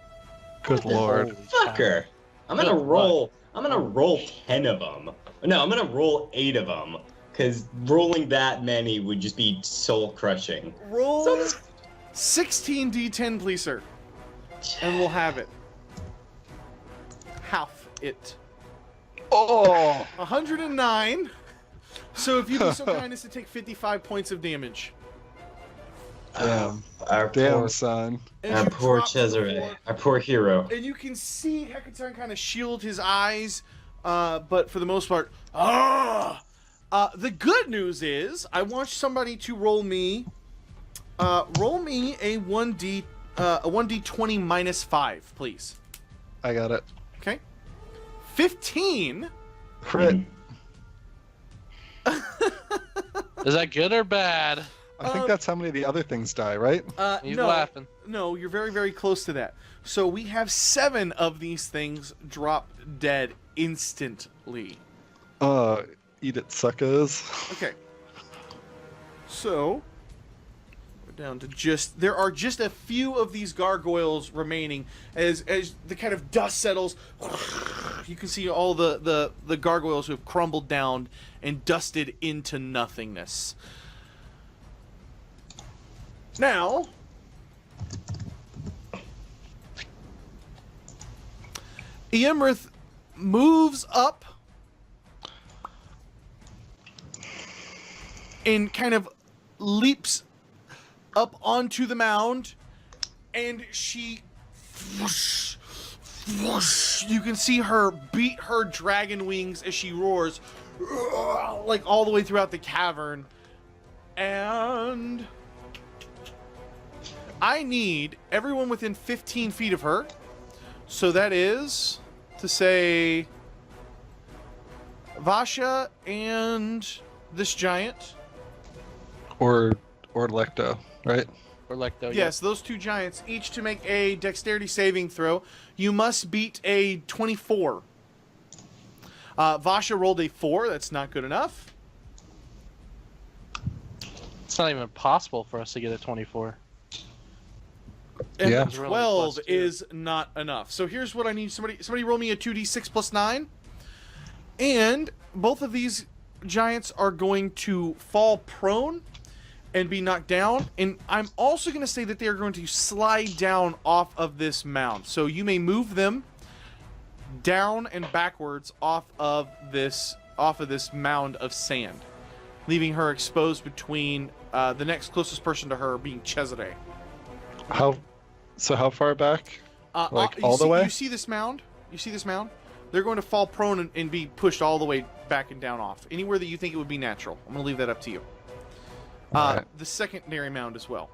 Good lord. Fucker. I'm gonna Good roll. I'm gonna roll 10 of them. No, I'm gonna roll 8 of them. Because rolling that many would just be soul crushing. Roll So this- 16d10, please, sir. And we'll have it. Half it. Oh! 109. So if you be so kind as to take 55 points of damage. Our Damn, poor, son. And our you poor drop to the Cesare. floor, Our poor hero. and you can see Hecaton kind of shield his eyes, but for the most part, the good news is I want somebody to roll me a 1d20 minus 5, please. I got it. Okay. 15. Crit. Is that good or bad? I think that's how many of the other things die, right? He's No, laughing. no, you're very, very close to that. So we have 7 of these things drop dead instantly. Eat it, suckers. Okay. So we're down to there are just a few of these gargoyles remaining as the kind of dust settles. You can see all the gargoyles who have crumbled down and dusted into nothingness. Now, Iymrith moves up and kind of leaps up onto the mound, and she whoosh, whoosh, you can see her beat her dragon wings as she roars like all the way throughout the cavern, and I need everyone within 15 feet of her. So that is to say Vasha and this giant. Or Lecto, right? Or like the Yes, those two giants, each to make a dexterity saving throw. You must beat a 24. Vasha rolled a 4. That's not good enough. It's not even possible for us to get a 24. And Yeah. the 12 is not enough. So here's what I need. Somebody roll me a 2d6 plus 9. And both of these giants are going to fall prone and be knocked down. And I'm also going to say that they are going to slide down off of this mound. So you may move them down and backwards off of this mound of sand, leaving her exposed between the next closest person to her being Cesare. How far back? Like all the see, way? You see this mound? They're going to fall prone and be pushed all the way back and down off. Anywhere that you think it would be natural. I'm going to leave that up to you. Alright. The secondary mound as well.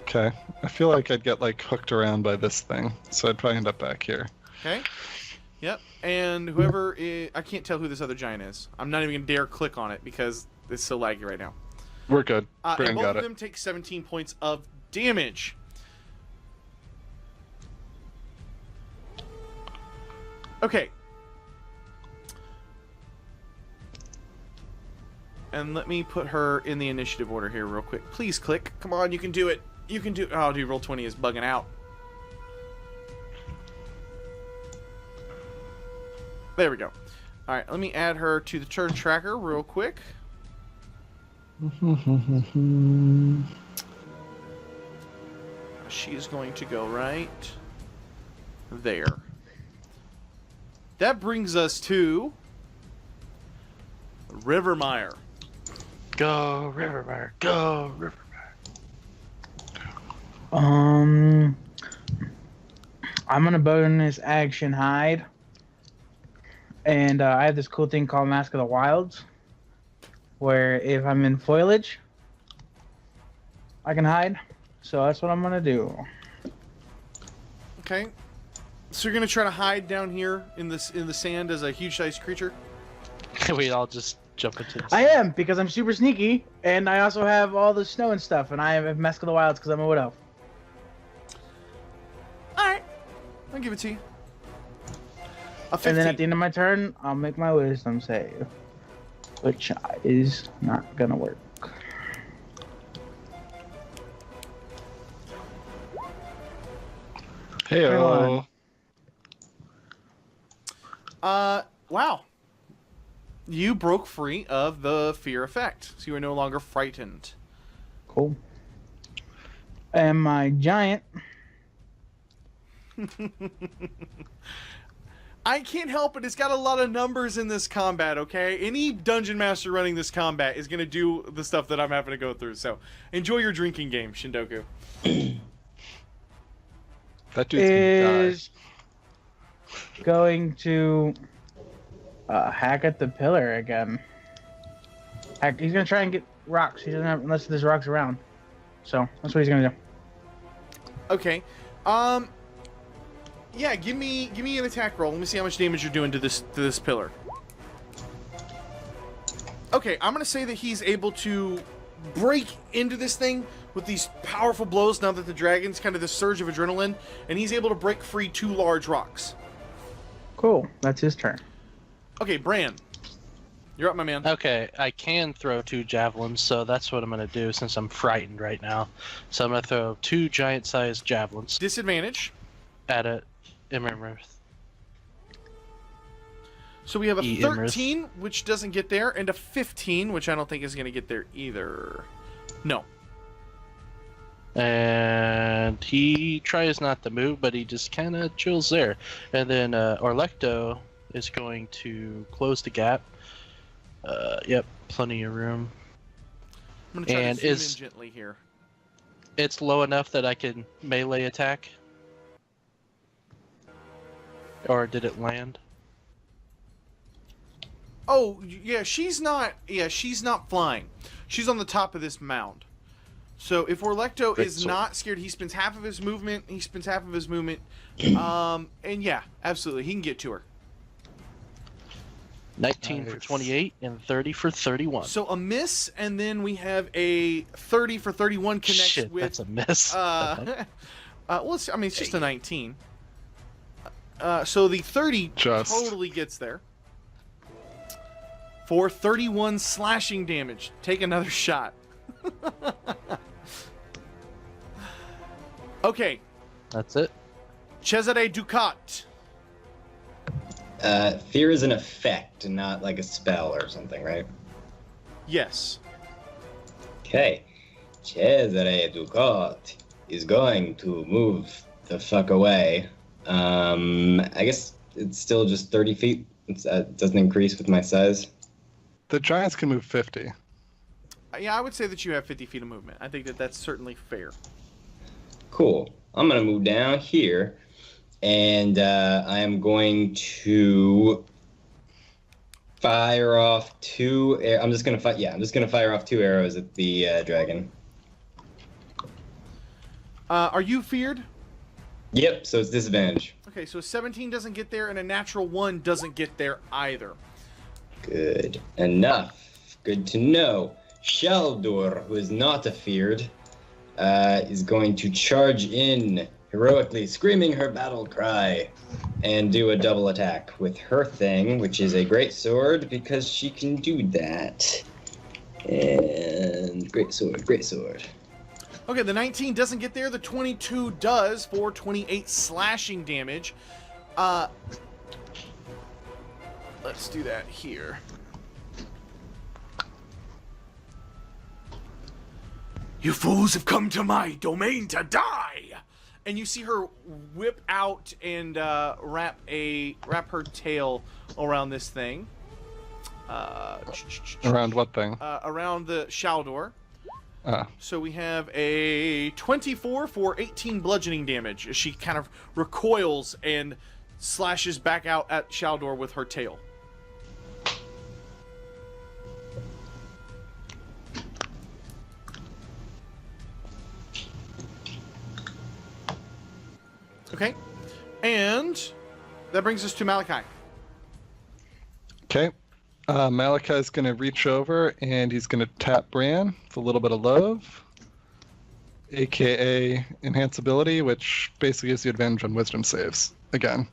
Okay. I feel like I'd get like hooked around by this thing, so I'd probably end up back here. Okay? Yep. And whoever I can't tell who this other giant is. I'm not even going to dare click on it because it's so laggy right now. We're good. And Brandon both got of it. them take 17 points of damage. Okay. And let me put her in the initiative order here real quick. Please click. Come on, you can do it. You can do it. Oh, dude, Roll20 is bugging out. There we go. All right, let me add her to the turn tracker real quick. She is going to go right there. That brings us to Rivermire. Go, Rivermire. Go, Rivermire. I'm gonna bonus action hide, and I have this cool thing called Mask of the Wilds, where if I'm in foliage, I can hide. So that's what I'm gonna do. Okay. So you're gonna try to hide down here in the sand as a huge-sized creature? We all just jump into this. I am, because I'm super sneaky, and I also have all the snow and stuff, and I have Mask of the Wilds because I'm a wood elf. Alright. I'll give it to you. A 15. And then at the end of my turn, I'll make my wisdom save, which is not gonna work. Heyo. Wow. You broke free of the fear effect, so you are no longer frightened. Cool. And my giant. I can't help it. It's got a lot of numbers in this combat, okay? Any dungeon master running this combat is going to do the stuff that I'm having to go through. So enjoy your drinking game, Shindoku. That dude's gonna die. Is going to hack at the pillar again. He's gonna try and get rocks. He doesn't have unless there's rocks around. So that's what he's gonna do. Okay. Yeah, give me an attack roll. Let me see how much damage you're doing to this pillar. Okay, I'm gonna say that he's able to break into this thing with these powerful blows now that the dragon's kind of this surge of adrenaline, and he's able to break free 2 large rocks. Cool. That's his turn. Okay, Bran. You're up, my man. Okay, I can throw 2 javelins, so that's what I'm going to do since I'm frightened right now. So I'm going to throw 2 giant-sized javelins Disadvantage. at it. Iymrith. So we have a Iymrith. 13, which doesn't get there, and a 15, which I don't think is going to get there either. No. And he tries not to move, but he just kind of chills there. And then Orlecto is going to close the gap. Yep, plenty of room. I'm going to try And to zoom is- in gently here. It's low enough that I can melee attack? Or did it land? Oh, yeah, she's not flying. She's on the top of this mound. So if Orlecto Great is sword. not scared, he spends half of his movement. And yeah, absolutely, he can get to her. 19 for Nice. 28 and 30 for 31. So a miss, and then we have a 30 for 31 connects Shit, with. that's a miss. Well, it's just a 19. So the 30 Just. totally gets there. For 31 slashing damage. Take another shot. Okay, That's it. Cesare Ducat. Fear is an effect, and not like a spell or something, right? Yes. Okay. Cesare Ducat is going to move the fuck away. I guess it's still just 30 feet. It doesn't increase with my size. The giants can move 50. Yeah, I would say that you have 50 feet of movement. I think that that's certainly fair. Cool. I'm going to move down here, and I am going to fire off two... I'm just going to fire off 2 arrows at the dragon. Are you feared? Yep, so it's disadvantage. Okay, so a 17 doesn't get there, and a natural 1 doesn't get there either. Good enough. Good to know. Sheldor, who is not afeared, is going to charge in heroically, screaming her battle cry, and do a double attack with her thing, which is a great sword, because she can do that. And great sword, great sword. Okay, the 19 doesn't get there. The 22 does for 28 slashing damage. Let's do that here. You fools have come to my domain to die! And you see her whip out and wrap her tail around this thing. Around what thing? Around the Shaldor. Ah. So we have a 24 for 18 bludgeoning damage as she kind of recoils and slashes back out at Shaldor with her tail. Okay. And that brings us to Malachi. Okay. Malachi's going to reach over and he's going to tap Bran with a little bit of love, aka enhance ability, which basically gives you advantage on wisdom saves. Again.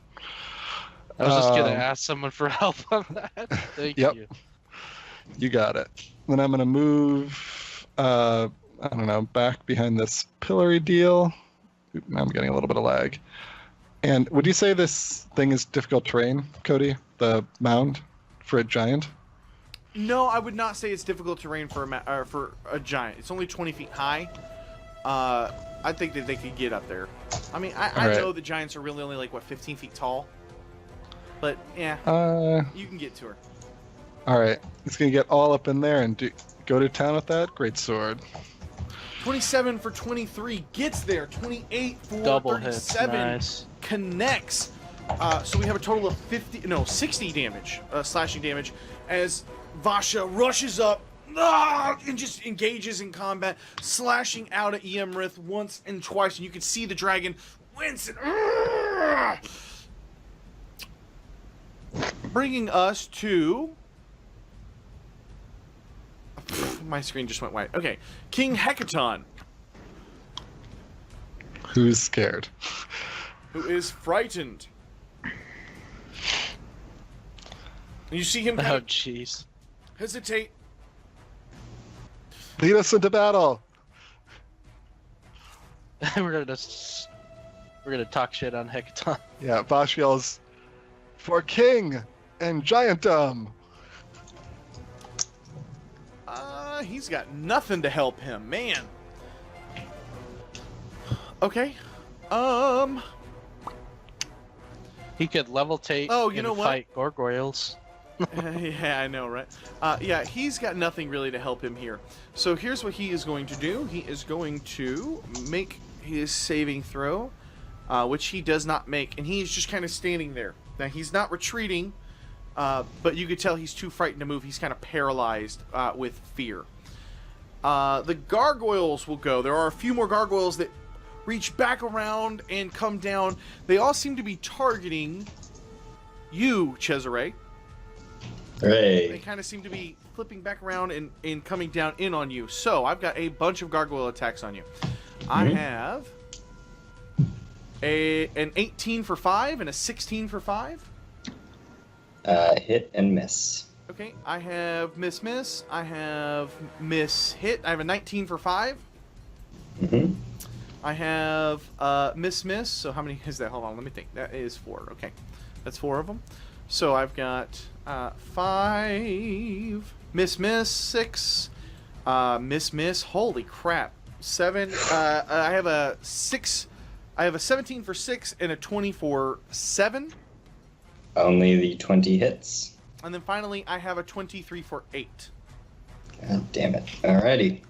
I was just going to ask someone for help on that. Thank Yep. you. You got it. Then I'm going to move, I don't know, back behind this pillory deal. Oop, now I'm getting a little bit of lag. And would you say this thing is difficult terrain, Cody? The mound for a giant? No, I would not say it's difficult terrain for a giant. It's only 20 feet high. I think that they could get up there. I mean, I Right. know the giants are really only like, what, 15 feet tall? But, yeah, you can get to her. All right. He's going to get all up in there and go to town with that. Great sword. 27 for 23 gets there. 28 for Double hits. 37 Nice. connects. So we have a total of 60 damage, slashing damage, as Vasha rushes up and just engages in combat, slashing out at Iymrith once and twice, and you can see the dragon wince and bringing us to... My screen just went white. Okay, King Hecaton, Who's scared? who is frightened. You see him kind Oh, of jeez. hesitate. Lead us into battle. We're gonna talk shit on Hekaton. Yeah, Vosh yells, "For king and giantdom!" He's got nothing to help him, man. Okay. He could levitate Oh, you and know what? fight gargoyles. Yeah, I know, right? Yeah, he's got nothing really to help him here. So here's what he is going to do. He is going to make his saving throw, which he does not make, and he is just kind of standing there. Now, he's not retreating, but you could tell he's too frightened to move. He's kind of paralyzed with fear. The gargoyles will go. There are a few more gargoyles that reach back around and come down. They all seem to be targeting you, Cesare. They Hooray. kind of seem to be flipping back around and coming down in on you. So I've got a bunch of gargoyle attacks on you. I have an 18 for 5 and a 16 for 5. Hit and miss. Okay, I have miss. I have miss hit. I have a 19 for 5. Mm-hmm. I have miss. So how many is that? Hold on, let me think. That is 4. Okay, that's 4 of them. So I've got 5 miss, 6 miss. Holy crap, 7. I have a 6. I have a 17 for 6 and a 20 for 7. Only the 20 hits. And then finally, I have a 23 for 8. God damn it. Alrighty.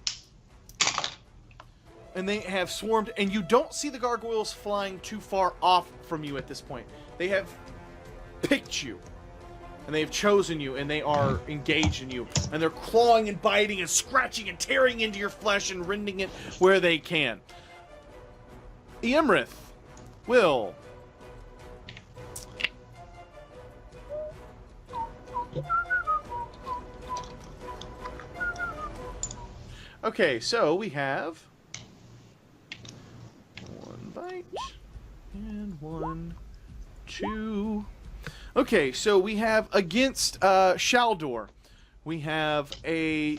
And they have swarmed, and you don't see the gargoyles flying too far off from you at this point. They have picked you, and they have chosen you, and they are engaged in you. And they're clawing and biting and scratching and tearing into your flesh and rending it where they can. Iymrith will... Okay, so we have 1 bite and 1, 2. Okay, so we have against Shaldor, we have a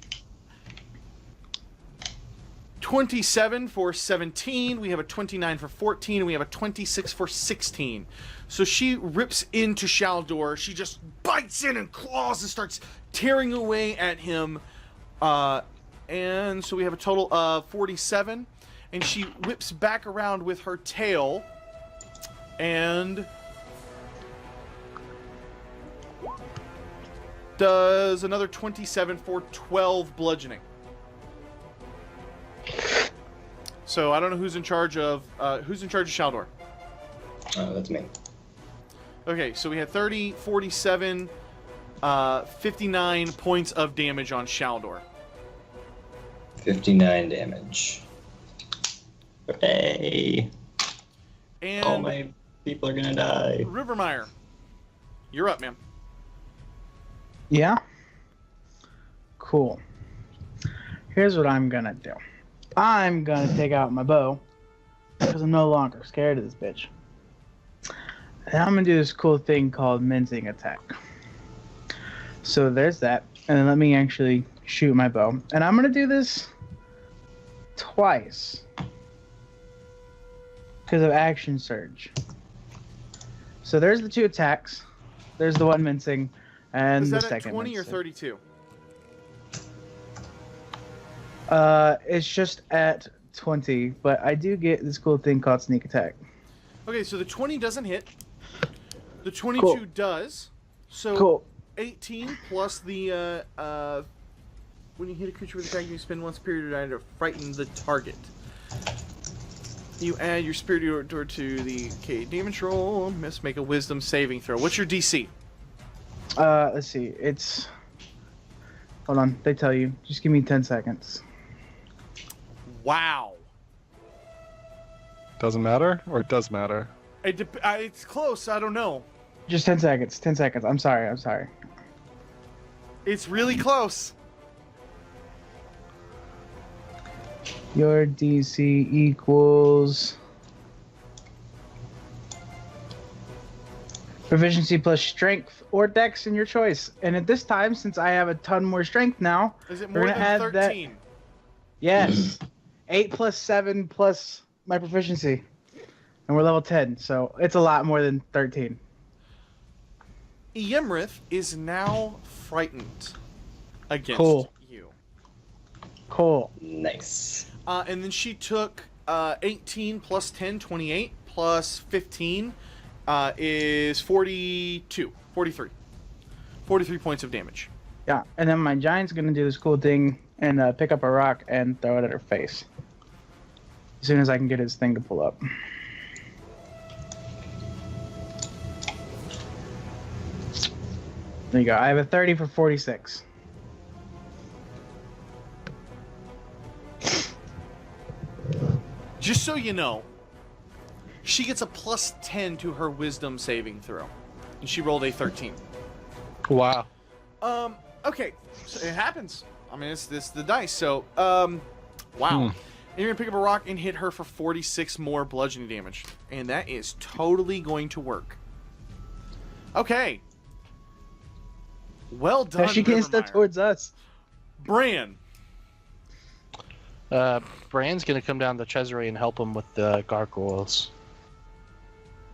27 for 17, we have a 29 for 14, and we have a 26 for 16. So she rips into Shaldor, she just bites in and claws and starts tearing away at him. And so we have a total of 47. And she whips back around with her tail. And does another 27 for 12 bludgeoning. So I don't know who's in charge of Shaldor. Oh, that's me. Okay, so we had 30, 47, 59 points of damage on Shaldor. 59 damage. Hooray. And All my people are gonna die. Rivermeyer, you're up, man. Yeah? Cool. Here's what I'm gonna do. I'm gonna take out my bow, because I'm no longer scared of this bitch. And I'm gonna do this cool thing called mincing attack. So there's that. And then let me actually shoot my bow. And I'm gonna do this twice. Because of action surge. So there's the 2 attacks. There's the 1 mincing. And Is the that at second 20 or mincing. 32? It's just at 20, but I do get this cool thing called sneak attack. Okay, so the 20 doesn't hit. The 22 Cool. does. So Cool. 18 plus the when you hit a creature with attack, you spend 1 spirit die to frighten the target. You add your spirit door to the damage roll. Miss, make a wisdom saving throw. What's your DC? Let's see. It's... Hold on. They tell you. Just give me 10 seconds. Wow. Doesn't matter, or it does matter? It's close. I don't know. Just 10 seconds. 10 seconds. I'm sorry. It's really close. Your DC equals... proficiency plus strength or dex in your choice. And at this time, since I have a ton more strength now... Is it we're more gonna than add that- 13? Yes. 8 plus 7 plus my proficiency. And we're level 10, so it's a lot more than 13. Iymrith is now frightened against you. Cool. Nice. And then she took 18 plus 10, 28, plus 15 is 42. 43. 43 points of damage. Yeah, and then my giant's gonna do this cool thing and pick up a rock and throw it at her face. As soon as I can get his thing to pull up. There you go. I have a 30 for 46. Just so you know, she gets a plus 10 to her wisdom saving throw. And she rolled a 13. Wow. Okay, so it happens. I mean, it's the dice. So, wow. And you're gonna pick up a rock and hit her for 46 more bludgeoning damage, and that is totally going to work. Okay. Well done, Now she can't step Rivermire. towards us. Bran. Bran's gonna come down to Cesare and help him with the gargoyles.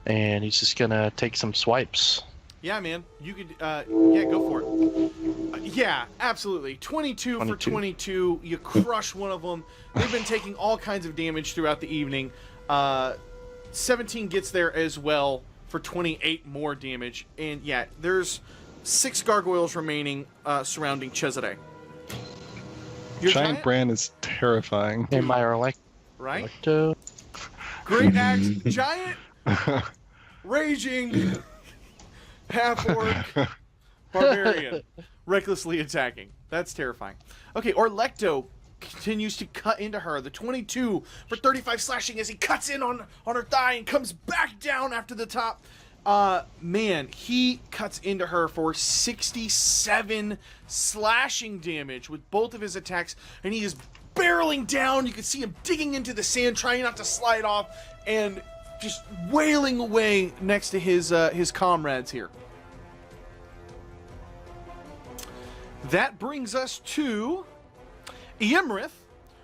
And he's just gonna take some swipes. Yeah, man. You could, yeah, go for it. Yeah, absolutely. 22 for 22. You crush one of them. They've been taking all kinds of damage throughout the evening. 17 gets there as well for 28 more damage. And yeah, there's 6 gargoyles remaining surrounding Cesare. Giant Bran is terrifying. And my Right? Electo. Great axe. Giant, raging, half-orc, barbarian, recklessly attacking. That's terrifying. Okay, Orlecto continues to cut into her. The 22 for 35 slashing as he cuts in on her thigh and comes back down after the top. Man, he cuts into her for 67 slashing damage with both of his attacks, and he is barreling down. You can see him digging into the sand, trying not to slide off, and just wailing away next to his comrades here. That brings us to Iymrith,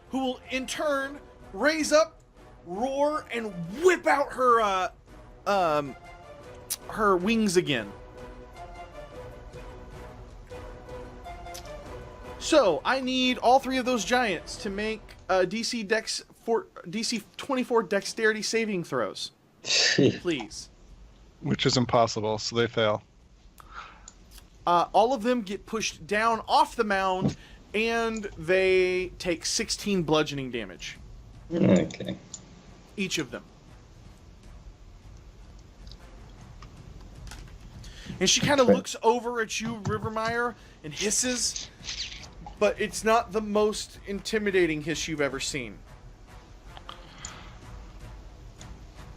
who will in turn raise up, roar, and whip out her wings again. So I need all 3 of those giants to make DC 24 dexterity saving throws, please. Which is impossible, so they fail. All of them get pushed down off the mound, and they take 16 bludgeoning damage. Okay. Each of them. And she kind of looks over at you, Rivermire, and hisses, but it's not the most intimidating hiss you've ever seen.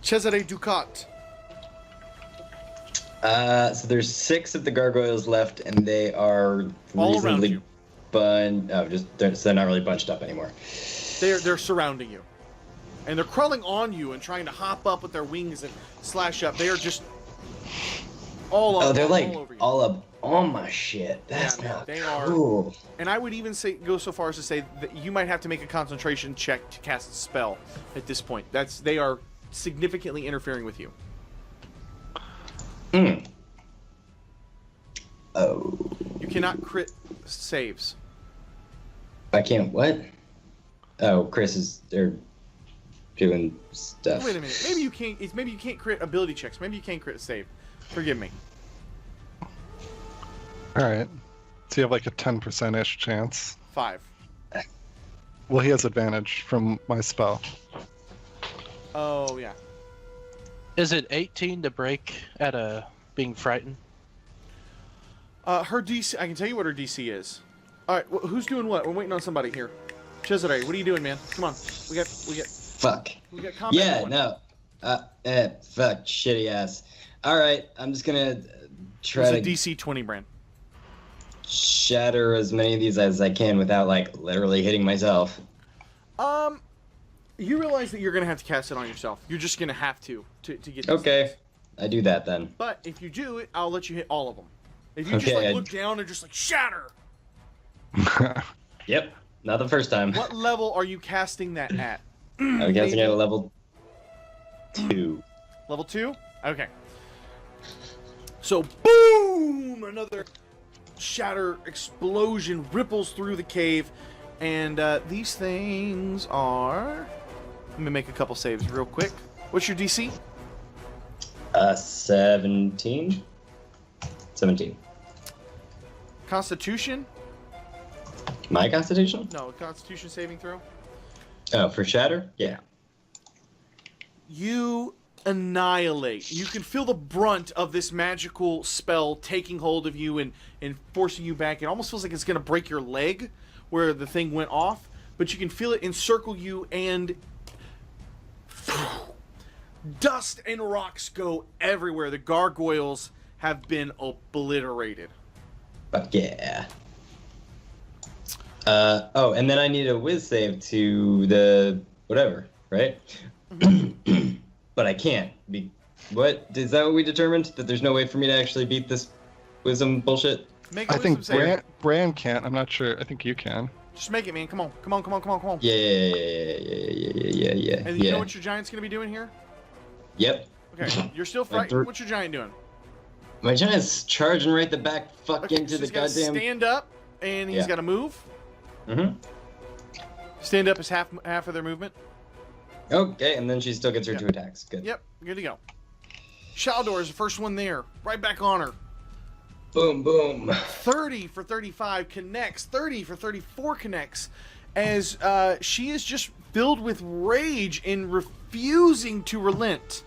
Cesare Ducat. So there's 6 of the gargoyles left, and they are All around reasonably you. so they're not really bunched up anymore. They're surrounding you. And they're crawling on you and trying to hop up with their wings and slash up. They are just all up, They're like all over you. all up on my shit. That's Yeah, man, not they are- cool. And I would even go so far as to say that you might have to make a concentration check to cast a spell at this point. They are significantly interfering with you. Oh. You cannot crit saves. I can't what? Oh, they're doing stuff. Wait a minute. Maybe you can't. Maybe you can't crit ability checks. Maybe you can't crit save. Forgive me. Alright. So you have like a 10%-ish chance. 5. Well, he has advantage from my spell. Oh yeah. Is it 18 to break at a being frightened? Her DC. I can tell you what her DC is. All right. Who's doing what? We're waiting on somebody here. Cesare, what are you doing, man? Come on. We got. Fuck. We got combat. Yeah, going. no. Fuck, shitty ass. All right, I'm just gonna try It's a to DC 20 brand. shatter as many of these as I can without like literally hitting myself. You realize that you're gonna have to cast it on yourself. You're just gonna have to get. These Okay, things. I do that then. But if you do it, I'll let you hit all of them. If you just Okay, like look down and just like shatter. Yep, not the first time. What level are you casting that at? I'm casting at a level 2. Level 2? Okay. So, boom! Another shatter explosion ripples through the cave. And these things are... Let me make a couple saves real quick. What's your DC? 17. Constitution? My constitution? No, Constitution saving throw. Oh, for shatter? Yeah. You annihilate. You can feel the brunt of this magical spell taking hold of you and forcing you back. It almost feels like it's going to break your leg where the thing went off, but you can feel it encircle you, and Dust and rocks go everywhere. The gargoyles have been obliterated. Fuck yeah. Oh, and then I need a whiz save to the whatever, right? But I can't. What? Is that what we determined? That there's no way for me to actually beat this wisdom bullshit? Make a I wisdom think save. Bran can't. I'm not sure. I think you can. Just make it, man. Come on. Come on. Come on. Come on. Come on. Yeah. And you know what your giant's going to be doing here? Yep. Okay. You're still frightened. What's your giant doing? My giant's charging right the back fuck into so the he's gotta goddamn... stand up, and he's got to move. Mm-hmm. Stand up is half of their movement. Okay, and then she still gets her 2 attacks. Good. Yep. Good to go. Shaldor is the first one there. Right back on her. Boom, boom. 30 for 35 connects. 30 for 34 connects. As she is just filled with rage and refusing to relent.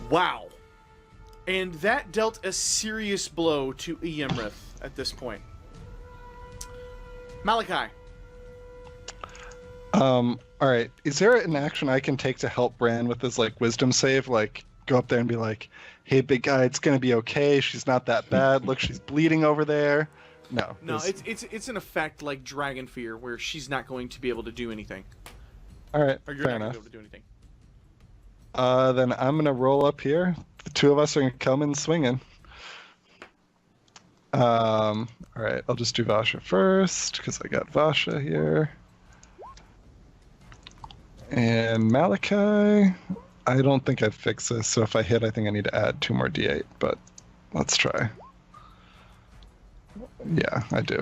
Wow. And that dealt a serious blow to Iymrith at this point. Malachi. All right. Is there an action I can take to help Bran with his like wisdom save? Like go up there and be like, "Hey, big guy, it's gonna be okay. She's not that bad. Look, she's bleeding over there." No. No, it's an effect like Dragon Fear, where she's not going to be able to do anything. All right. Or you're Fair not going enough. to be able to do anything. Then I'm gonna roll up here. The two of us are gonna come in swinging. All right. I'll just do Vasha first because I got Vasha here. And Malachi, I don't think I've fixed this, so if I hit, I think I need to add 2 more d8, but let's try. Yeah, I do.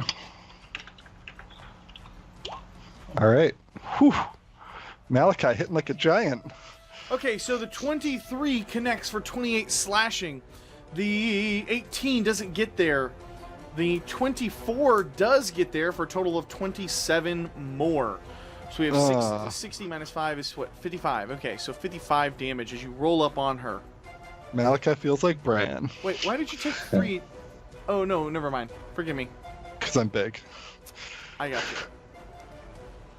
All right. Whew. Malachi hitting like a giant. Okay, so the 23 connects for 28 slashing. The 18 doesn't get there. The 24 does get there for a total of 27 more. So we have 60 minus 5 is what? 55. Okay, so 55 damage as you roll up on her. Malachi feels like Bran. Wait, why did you take 3? Oh, no, never mind. Forgive me. Because I'm big. I got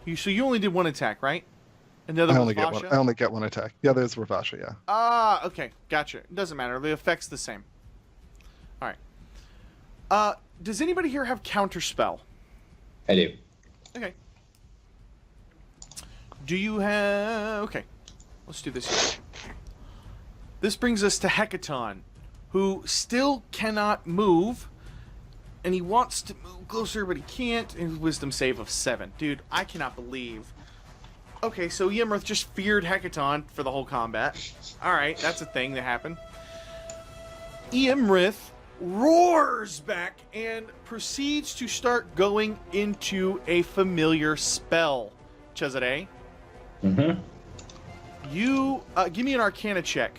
you. So you only did 1 attack, right? And the other I was only get Vasha? one. I only get 1 attack. The others were Vasha, yeah. Ah, okay. Gotcha. It doesn't matter. The effect's the same. All right. Does anybody here have Counterspell? I do. Okay. Do you have... Okay. Let's do this here. This brings us to Hekaton, who still cannot move, and he wants to move closer, but he can't. His wisdom save of 7. Dude, I cannot believe... Okay, so Iymrith just feared Hekaton for the whole combat. Alright, that's a thing that happened. Iymrith roars back and proceeds to start going into a familiar spell. Cesare, Mm-hmm. you give me an Arcana check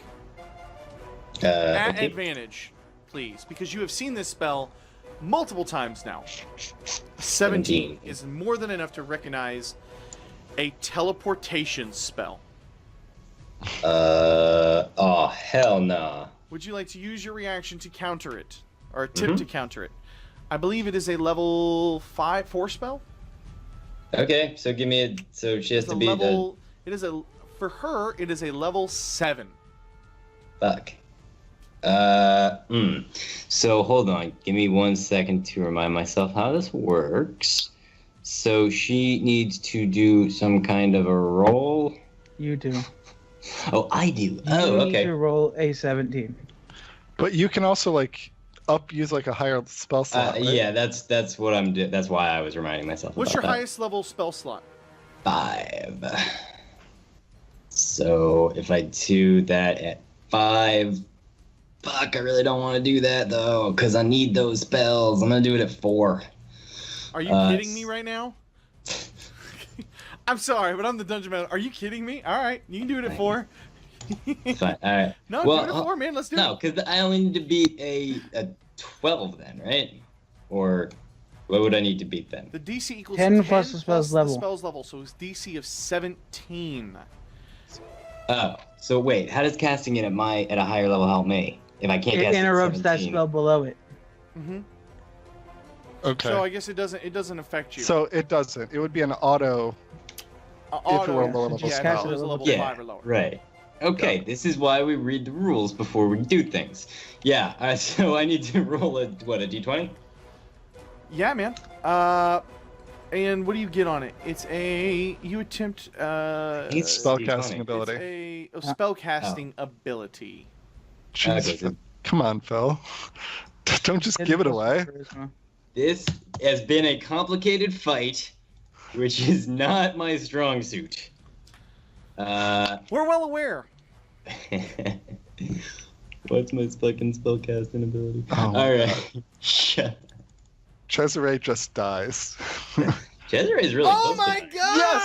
at Okay. advantage, please, because you have seen this spell multiple times now. 17 is more than enough to recognize a teleportation spell. Oh, hell nah. Would you like to use your reaction to counter it? Or attempt to counter it? I believe it is a level 4 spell? Okay, so give me a... So she has It's to a be level... It is a... For her, it is a level 7. Fuck. So hold on. Give me 1 second to remind myself how this works. So she needs to do some kind of a roll. You do. Oh, I do. You Oh, need okay. to roll a 17. But you can also like use like a higher spell slot. Right? Yeah, that's what I'm doing. That's why I was reminding myself. What's about your that. highest level spell slot? 5. So if I do that at 5, fuck, I really don't want to do that though, because I need those spells. I'm gonna do it at 4. Are you kidding me right now? I'm sorry, but I'm the dungeon master. Are you kidding me? All right, you can do it at 4. Fine. All right. No, Well, do it at 4, man. Let's do No, it. because I only need to beat a 12 then, right? Or what would I need to beat then? The DC equals 10 plus the spell's level. The spell's level, so it's DC of 17. Oh, so wait, how does casting it at a higher level help me? If I can't It cast interrupts at that 17? spell below it. Mm-hmm. Okay. So I guess it doesn't affect you. So it doesn't. It would be an auto. If it were a lower level Just yeah, cast if it it was at a level Yeah, 5 or lower. right. Okay, this is why we read the rules before we do things. Yeah, so I need to roll a d20? Yeah, man. And what do you get on it? It's you attempt It's Spellcasting D20. ability. it's a spellcasting ability. Jeez, Okay, so- come on, Phil. Don't just give it away. This has been a complicated fight, which is not my strong suit. We're well aware. What's my fucking spellcasting ability? Oh. Alright. Shut Cesare just dies. Cesare is really Oh close my to that.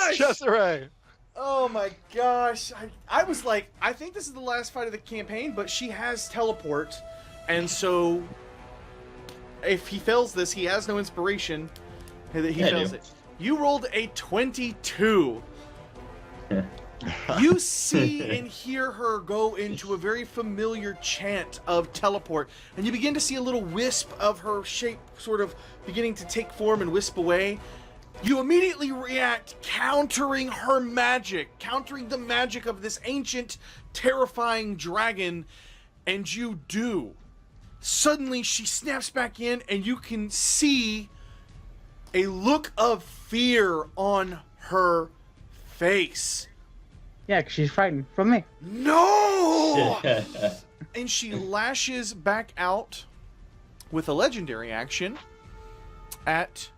gosh! Yes, Cesare! Oh my gosh. I was like, I think this is the last fight of the campaign, but she has teleport, and so if he fails this, he has no inspiration. He Yeah, I fails do. it. You rolled a 22. You see and hear her go into a very familiar chant of teleport, and you begin to see a little wisp of her shape sort of beginning to take form and wisp away. You immediately react, countering her magic, countering the magic of this ancient, terrifying dragon, and you do. Suddenly, she snaps back in, and you can see a look of fear on her face. Yeah, 'cause she's frightened from me. No! And she lashes back out with a legendary action at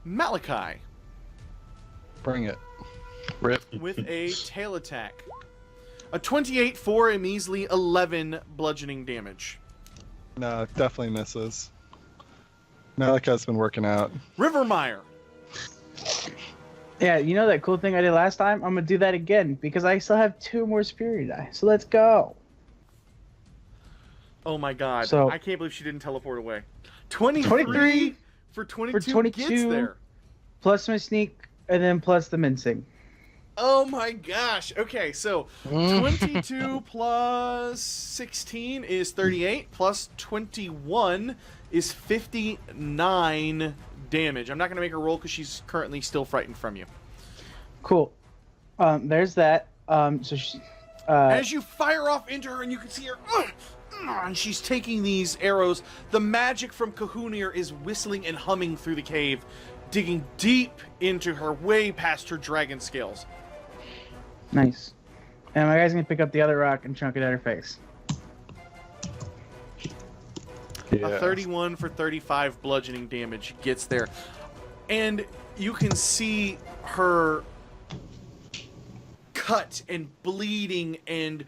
Malachi Bring it. Rip. with a tail attack. A 28 for a measly 11 bludgeoning damage. No, definitely misses. Malachi's been working out. Rivermire. Yeah, you know that cool thing I did last time? I'm gonna do that again because I still have 2 more Superior die. So let's go. Oh my god. So- I can't believe she didn't teleport away. 23 23 for 22, for 22. gets there. Plus my sneak, and then plus the mincing. Oh my gosh. Okay, so 22 plus 16 is 38, plus 21 is 59 damage. I'm not going to make her roll because she's currently still frightened from you. Cool. There's that. So she, As you fire off into her and you can see her, and she's taking these arrows, the magic from Kahunir is whistling and humming through the cave, digging deep into her, way past her dragon scales. nice. And my guy's gonna pick up the other rock and chunk it at her face. A 31 for 35 bludgeoning damage gets there. And you can see her cut and bleeding and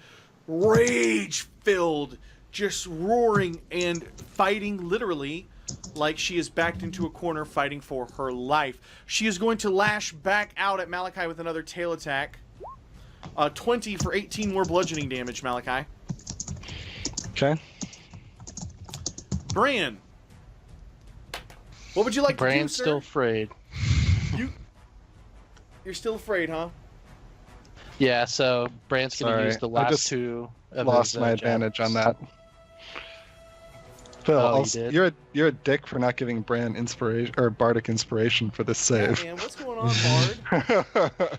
rage-filled, just roaring and fighting literally like she is backed into a corner fighting for her life. She is going to lash back out at Malachi with another tail attack. 20 for 18 more bludgeoning damage, Malachi. Okay. Bran, what would you like to do, Bran's sir? still afraid. You're still afraid, huh? Yeah, so Bran's gonna Sorry, use the I last just 2 of Lost his, my advantage on that. Phil, Oh, you also, did? you're a dick for not giving Bran inspiration or bardic inspiration for this Yeah, save. man, what's going on, Bard?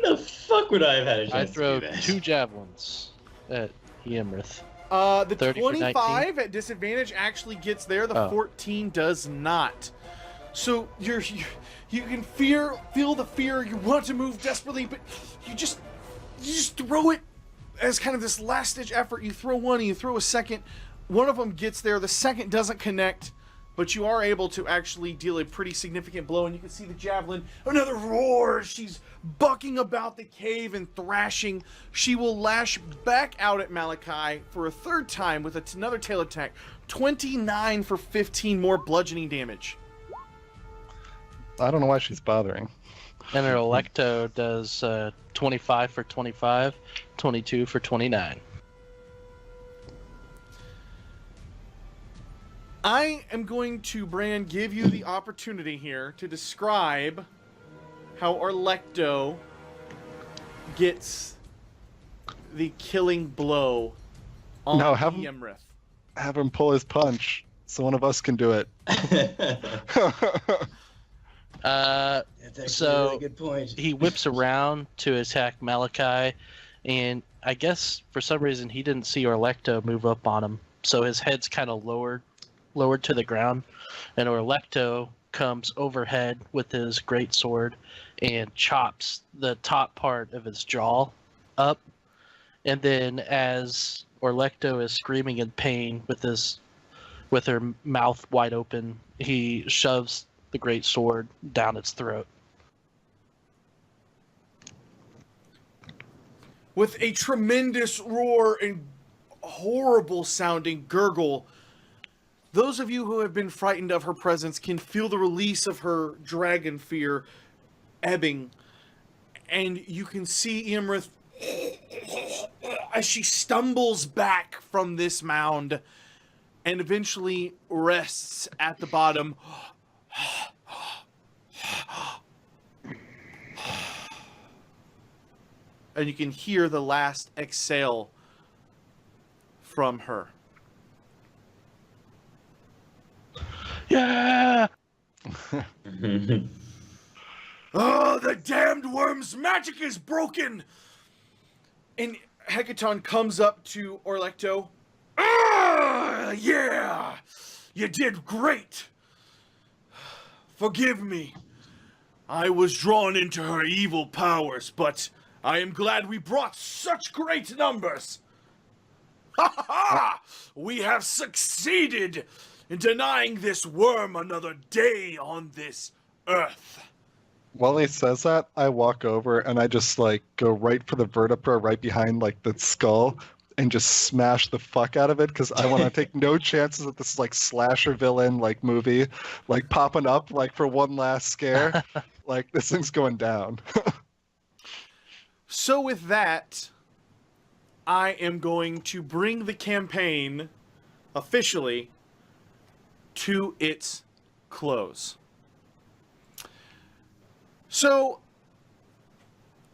The fuck would I have had a chance I to throw do that? 2 javelins at Iymrith. The 30 for 25 at disadvantage actually gets there. The Oh. 14 does not. So you can feel the fear. You want to move desperately, but you just throw it as kind of this last ditch effort. You throw one and you throw a second. One of them gets there. The second doesn't connect, but you are able to actually deal a pretty significant blow. And you can see the javelin. Another roar. She's bucking about the cave and thrashing. She will lash back out at Malachi for a third time with another tail attack. 29 for 15 more bludgeoning damage. I don't know why she's bothering. And her Electo does 25 for 25, 22 for 29. I am going to, Bran, give you the opportunity here to describe how Arlecto gets the killing blow on No, have him- Iymrith. Have him pull his punch. so one of us can do it. That's actually So, a really good point. He whips around to attack Malachi, and I guess for some reason he didn't see Orlecto move up on him, so his head's kind of lowered to the ground, and Orlecto comes overhead with his great sword and chops the top part of his jaw up, and then as Orlecto is screaming in pain with her mouth wide open, he shoves the great sword down its throat. With a tremendous roar and horrible sounding gurgle, those of you who have been frightened of her presence can feel the release of her dragon fear ebbing. And you can see Iymrith as she stumbles back from this mound and eventually rests at the bottom. And you can hear the last exhale from her. Yeah! Oh, the damned worm's magic is broken! And Hekaton comes up to Orlecto. Ah, yeah! You did great! Forgive me. I was drawn into her evil powers, but I am glad we brought such great numbers. Ha ha ha! We have succeeded in denying this worm another day on this earth. While he says that, I walk over and I just like go right for the vertebra right behind like the skull and just smash the fuck out of it because I want to take no chances that this like slasher villain like movie like popping up like for one last scare. Like this thing's going down. So with that, I am going to bring the campaign officially to its close. So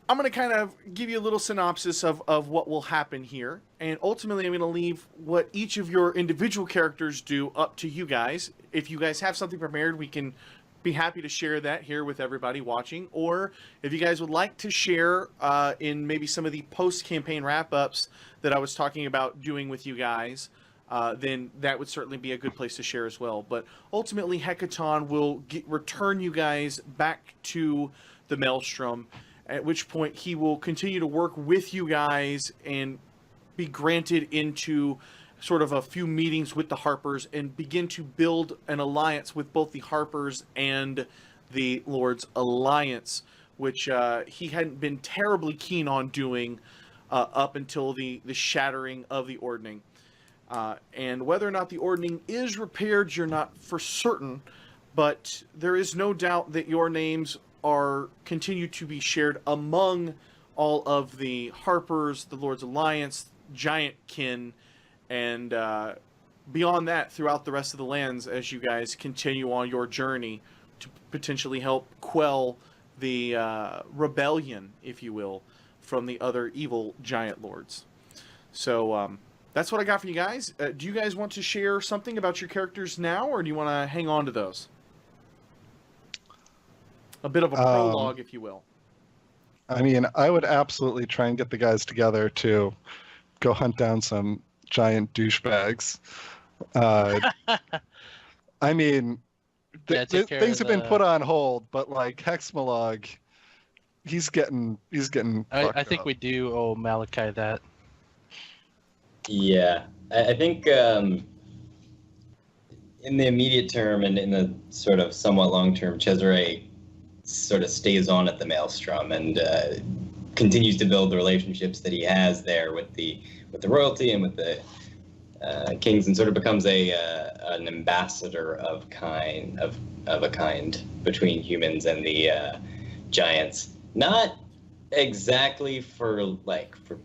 I'm going to kind of give you a little synopsis of what will happen here. And ultimately, I'm going to leave what each of your individual characters do up to you guys. If you guys have something prepared, we can be happy to share that here with everybody watching. Or if you guys would like to share in maybe some of the post-campaign wrap-ups that I was talking about doing with you guys, then that would certainly be a good place to share as well. But ultimately, Hekaton will return you guys back to the Maelstrom, at which point he will continue to work with you guys and be granted into sort of a few meetings with the Harpers and begin to build an alliance with both the Harpers and the Lord's Alliance, which he hadn't been terribly keen on doing up until the shattering of the Ordning. And whether or not the Ordning is repaired, you're not for certain, but there is no doubt that your names are continue to be shared among all of the Harpers, the Lord's Alliance, Giant Kin, and beyond that throughout the rest of the lands as you guys continue on your journey to potentially help quell the rebellion, if you will, from the other evil giant lords. So that's what I got for you guys. Do you guys want to share something about your characters now, or do you want to hang on to those? A bit of a prologue, if you will. I mean, I would absolutely try and get the guys together to go hunt down some giant douchebags. I mean, things have been put on hold, but like Hexmalog, he's getting. I think we do owe Malachi that. Yeah, I think in the immediate term and in the sort of somewhat long term, Cesare sort of stays on at the Maelstrom and continues to build the relationships that he has there with the royalty and with the kings, and sort of becomes an ambassador of a kind between humans and the giants. Not exactly for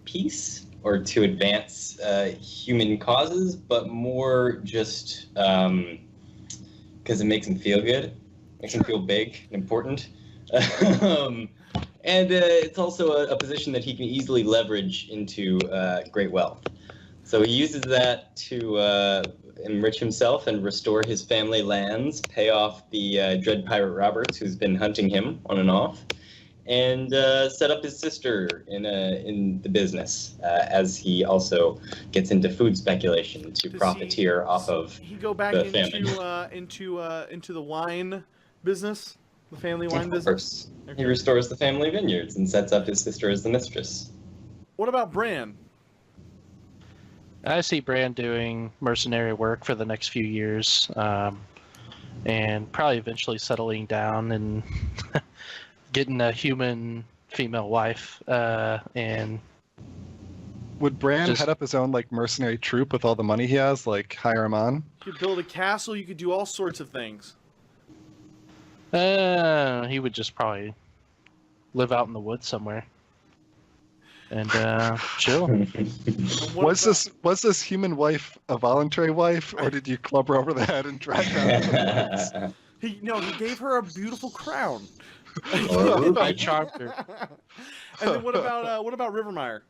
peace or to advance human causes, but more just because it makes him feel good, makes him feel big and important. And it's also a position that he can easily leverage into great wealth. So he uses that to enrich himself and restore his family lands, pay off the dread pirate Roberts, who's been hunting him on and off, and set up his sister in the business, as he also gets into food speculation to profiteer off of he go back the into the wine business, the family wine Of business? course. Okay. He restores the family vineyards and sets up his sister as the mistress. What about Bran? I see Bran doing mercenary work for the next few years, and probably eventually settling down and getting a human female wife, and Would Bran Just- head up his own like mercenary troop with all the money he has, like hire him on? You could build a castle. You could do all sorts of things. he would just probably live out in the woods somewhere and chill. What about- Was this human wife a voluntary wife, or did you club her over the head and drag her out of the woods? He gave her a beautiful crown. I charmed her. And then what about Rivermire?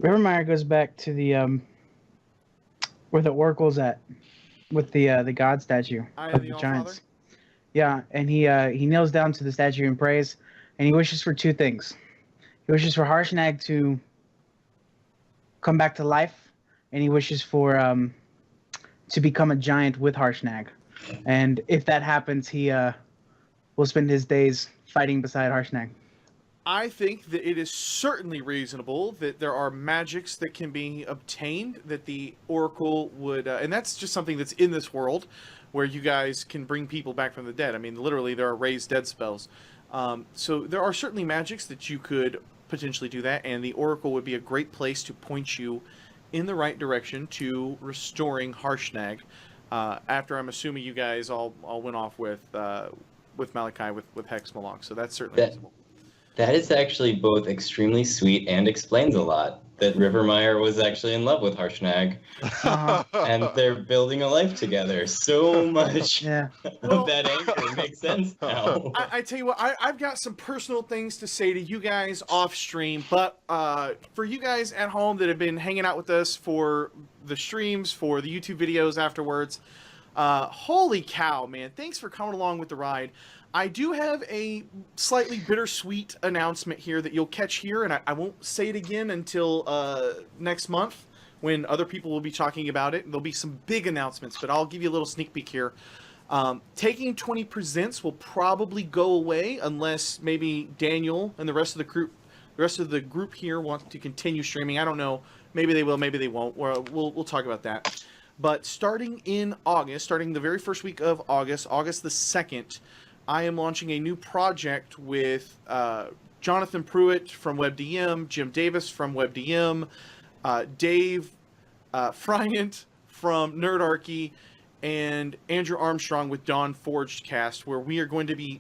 Rivermire goes back to the where the oracle's at, with the god statue Eye of the the Allfather? giants. Yeah, and he kneels down to the statue and prays, and he wishes for two things. He wishes for Harshnag to come back to life, and he wishes for to become a giant with Harshnag. And if that happens, he will spend his days fighting beside Harshnag. I think that it is certainly reasonable that there are magics that can be obtained that the Oracle would, and that's just something that's in this world, where you guys can bring people back from the dead. I mean, literally, there are raised dead spells. So there are certainly magics that you could potentially do that, and the Oracle would be a great place to point you in the right direction to restoring Harshnag. After I'm assuming you guys all went off with Malachi with Hex Malong, so that's certainly reasonable. That is actually both extremely sweet and explains a lot. That Rivermire was actually in love with Harshnag, Uh-huh. and they're building a life together. So much Yeah. Well- of that anchor makes sense now. I tell you what, I've got some personal things to say to you guys off stream, but for you guys at home that have been hanging out with us for the streams, for the YouTube videos afterwards, holy cow, man, thanks for coming along with the ride. I do have a slightly bittersweet announcement here that you'll catch here, and I won't say it again until next month when other people will be talking about it. There'll be some big announcements, but I'll give you a little sneak peek here. Taking 20 Presents will probably go away unless maybe Daniel and the rest of the group here want to continue streaming. I don't know. Maybe they will, maybe they won't. We'll talk about that. But starting in August, starting the very first week of August the 2nd, I am launching a new project with Jonathan Pruitt from WebDM, Jim Davis from WebDM, Dave Friant from Nerdarchy, and Andrew Armstrong with Dawn Forged Cast, where we are going to be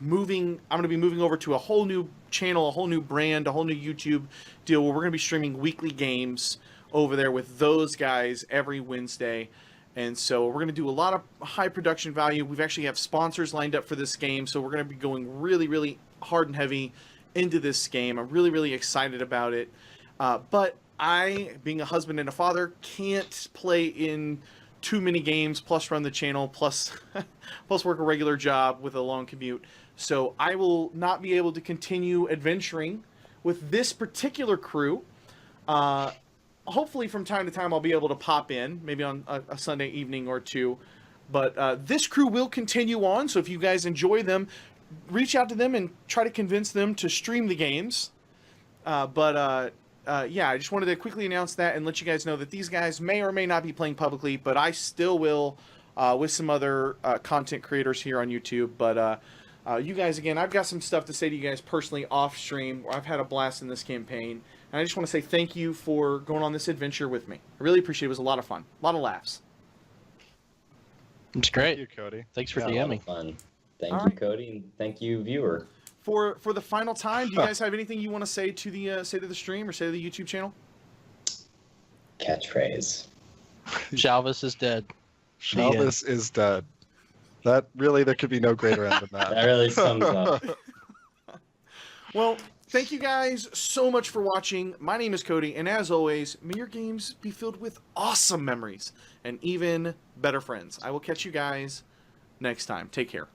I'm going to be moving over to a whole new channel, a whole new brand, a whole new YouTube deal where we're going to be streaming weekly games over there with those guys every Wednesday. And so we're going to do a lot of high production value. We've actually have sponsors lined up for this game, so we're going to be going really, really hard and heavy into this game. I'm really, really excited about it. But I, being a husband and a father, can't play in too many games, plus run the channel, plus work a regular job with a long commute. So I will not be able to continue adventuring with this particular crew. Hopefully from time to time I'll be able to pop in, maybe on a Sunday evening or two. But this crew will continue on, so if you guys enjoy them, reach out to them and try to convince them to stream the games. Yeah, I just wanted to quickly announce that and let you guys know that these guys may or may not be playing publicly, but I still will with some other content creators here on YouTube. But you guys, again, I've got some stuff to say to you guys personally off stream. I've had a blast in this campaign. And I just want to say thank you for going on this adventure with me. I really appreciate it. It was a lot of fun. A lot of laughs. It's great. Thank you, Cody. Thanks for A lot of DMing. fun. Thank All you, right. Cody, and thank you, viewer. For the final time, do you guys have anything you want to say to the stream or say to the YouTube channel? Catchphrase. Shalvis is dead. Shalvis is dead. That really, there could be no greater end than That that. really sums up. Well, Thank you guys so much for watching. My name is Cody, and as always, may your games be filled with awesome memories and even better friends. I will catch you guys next time. Take care.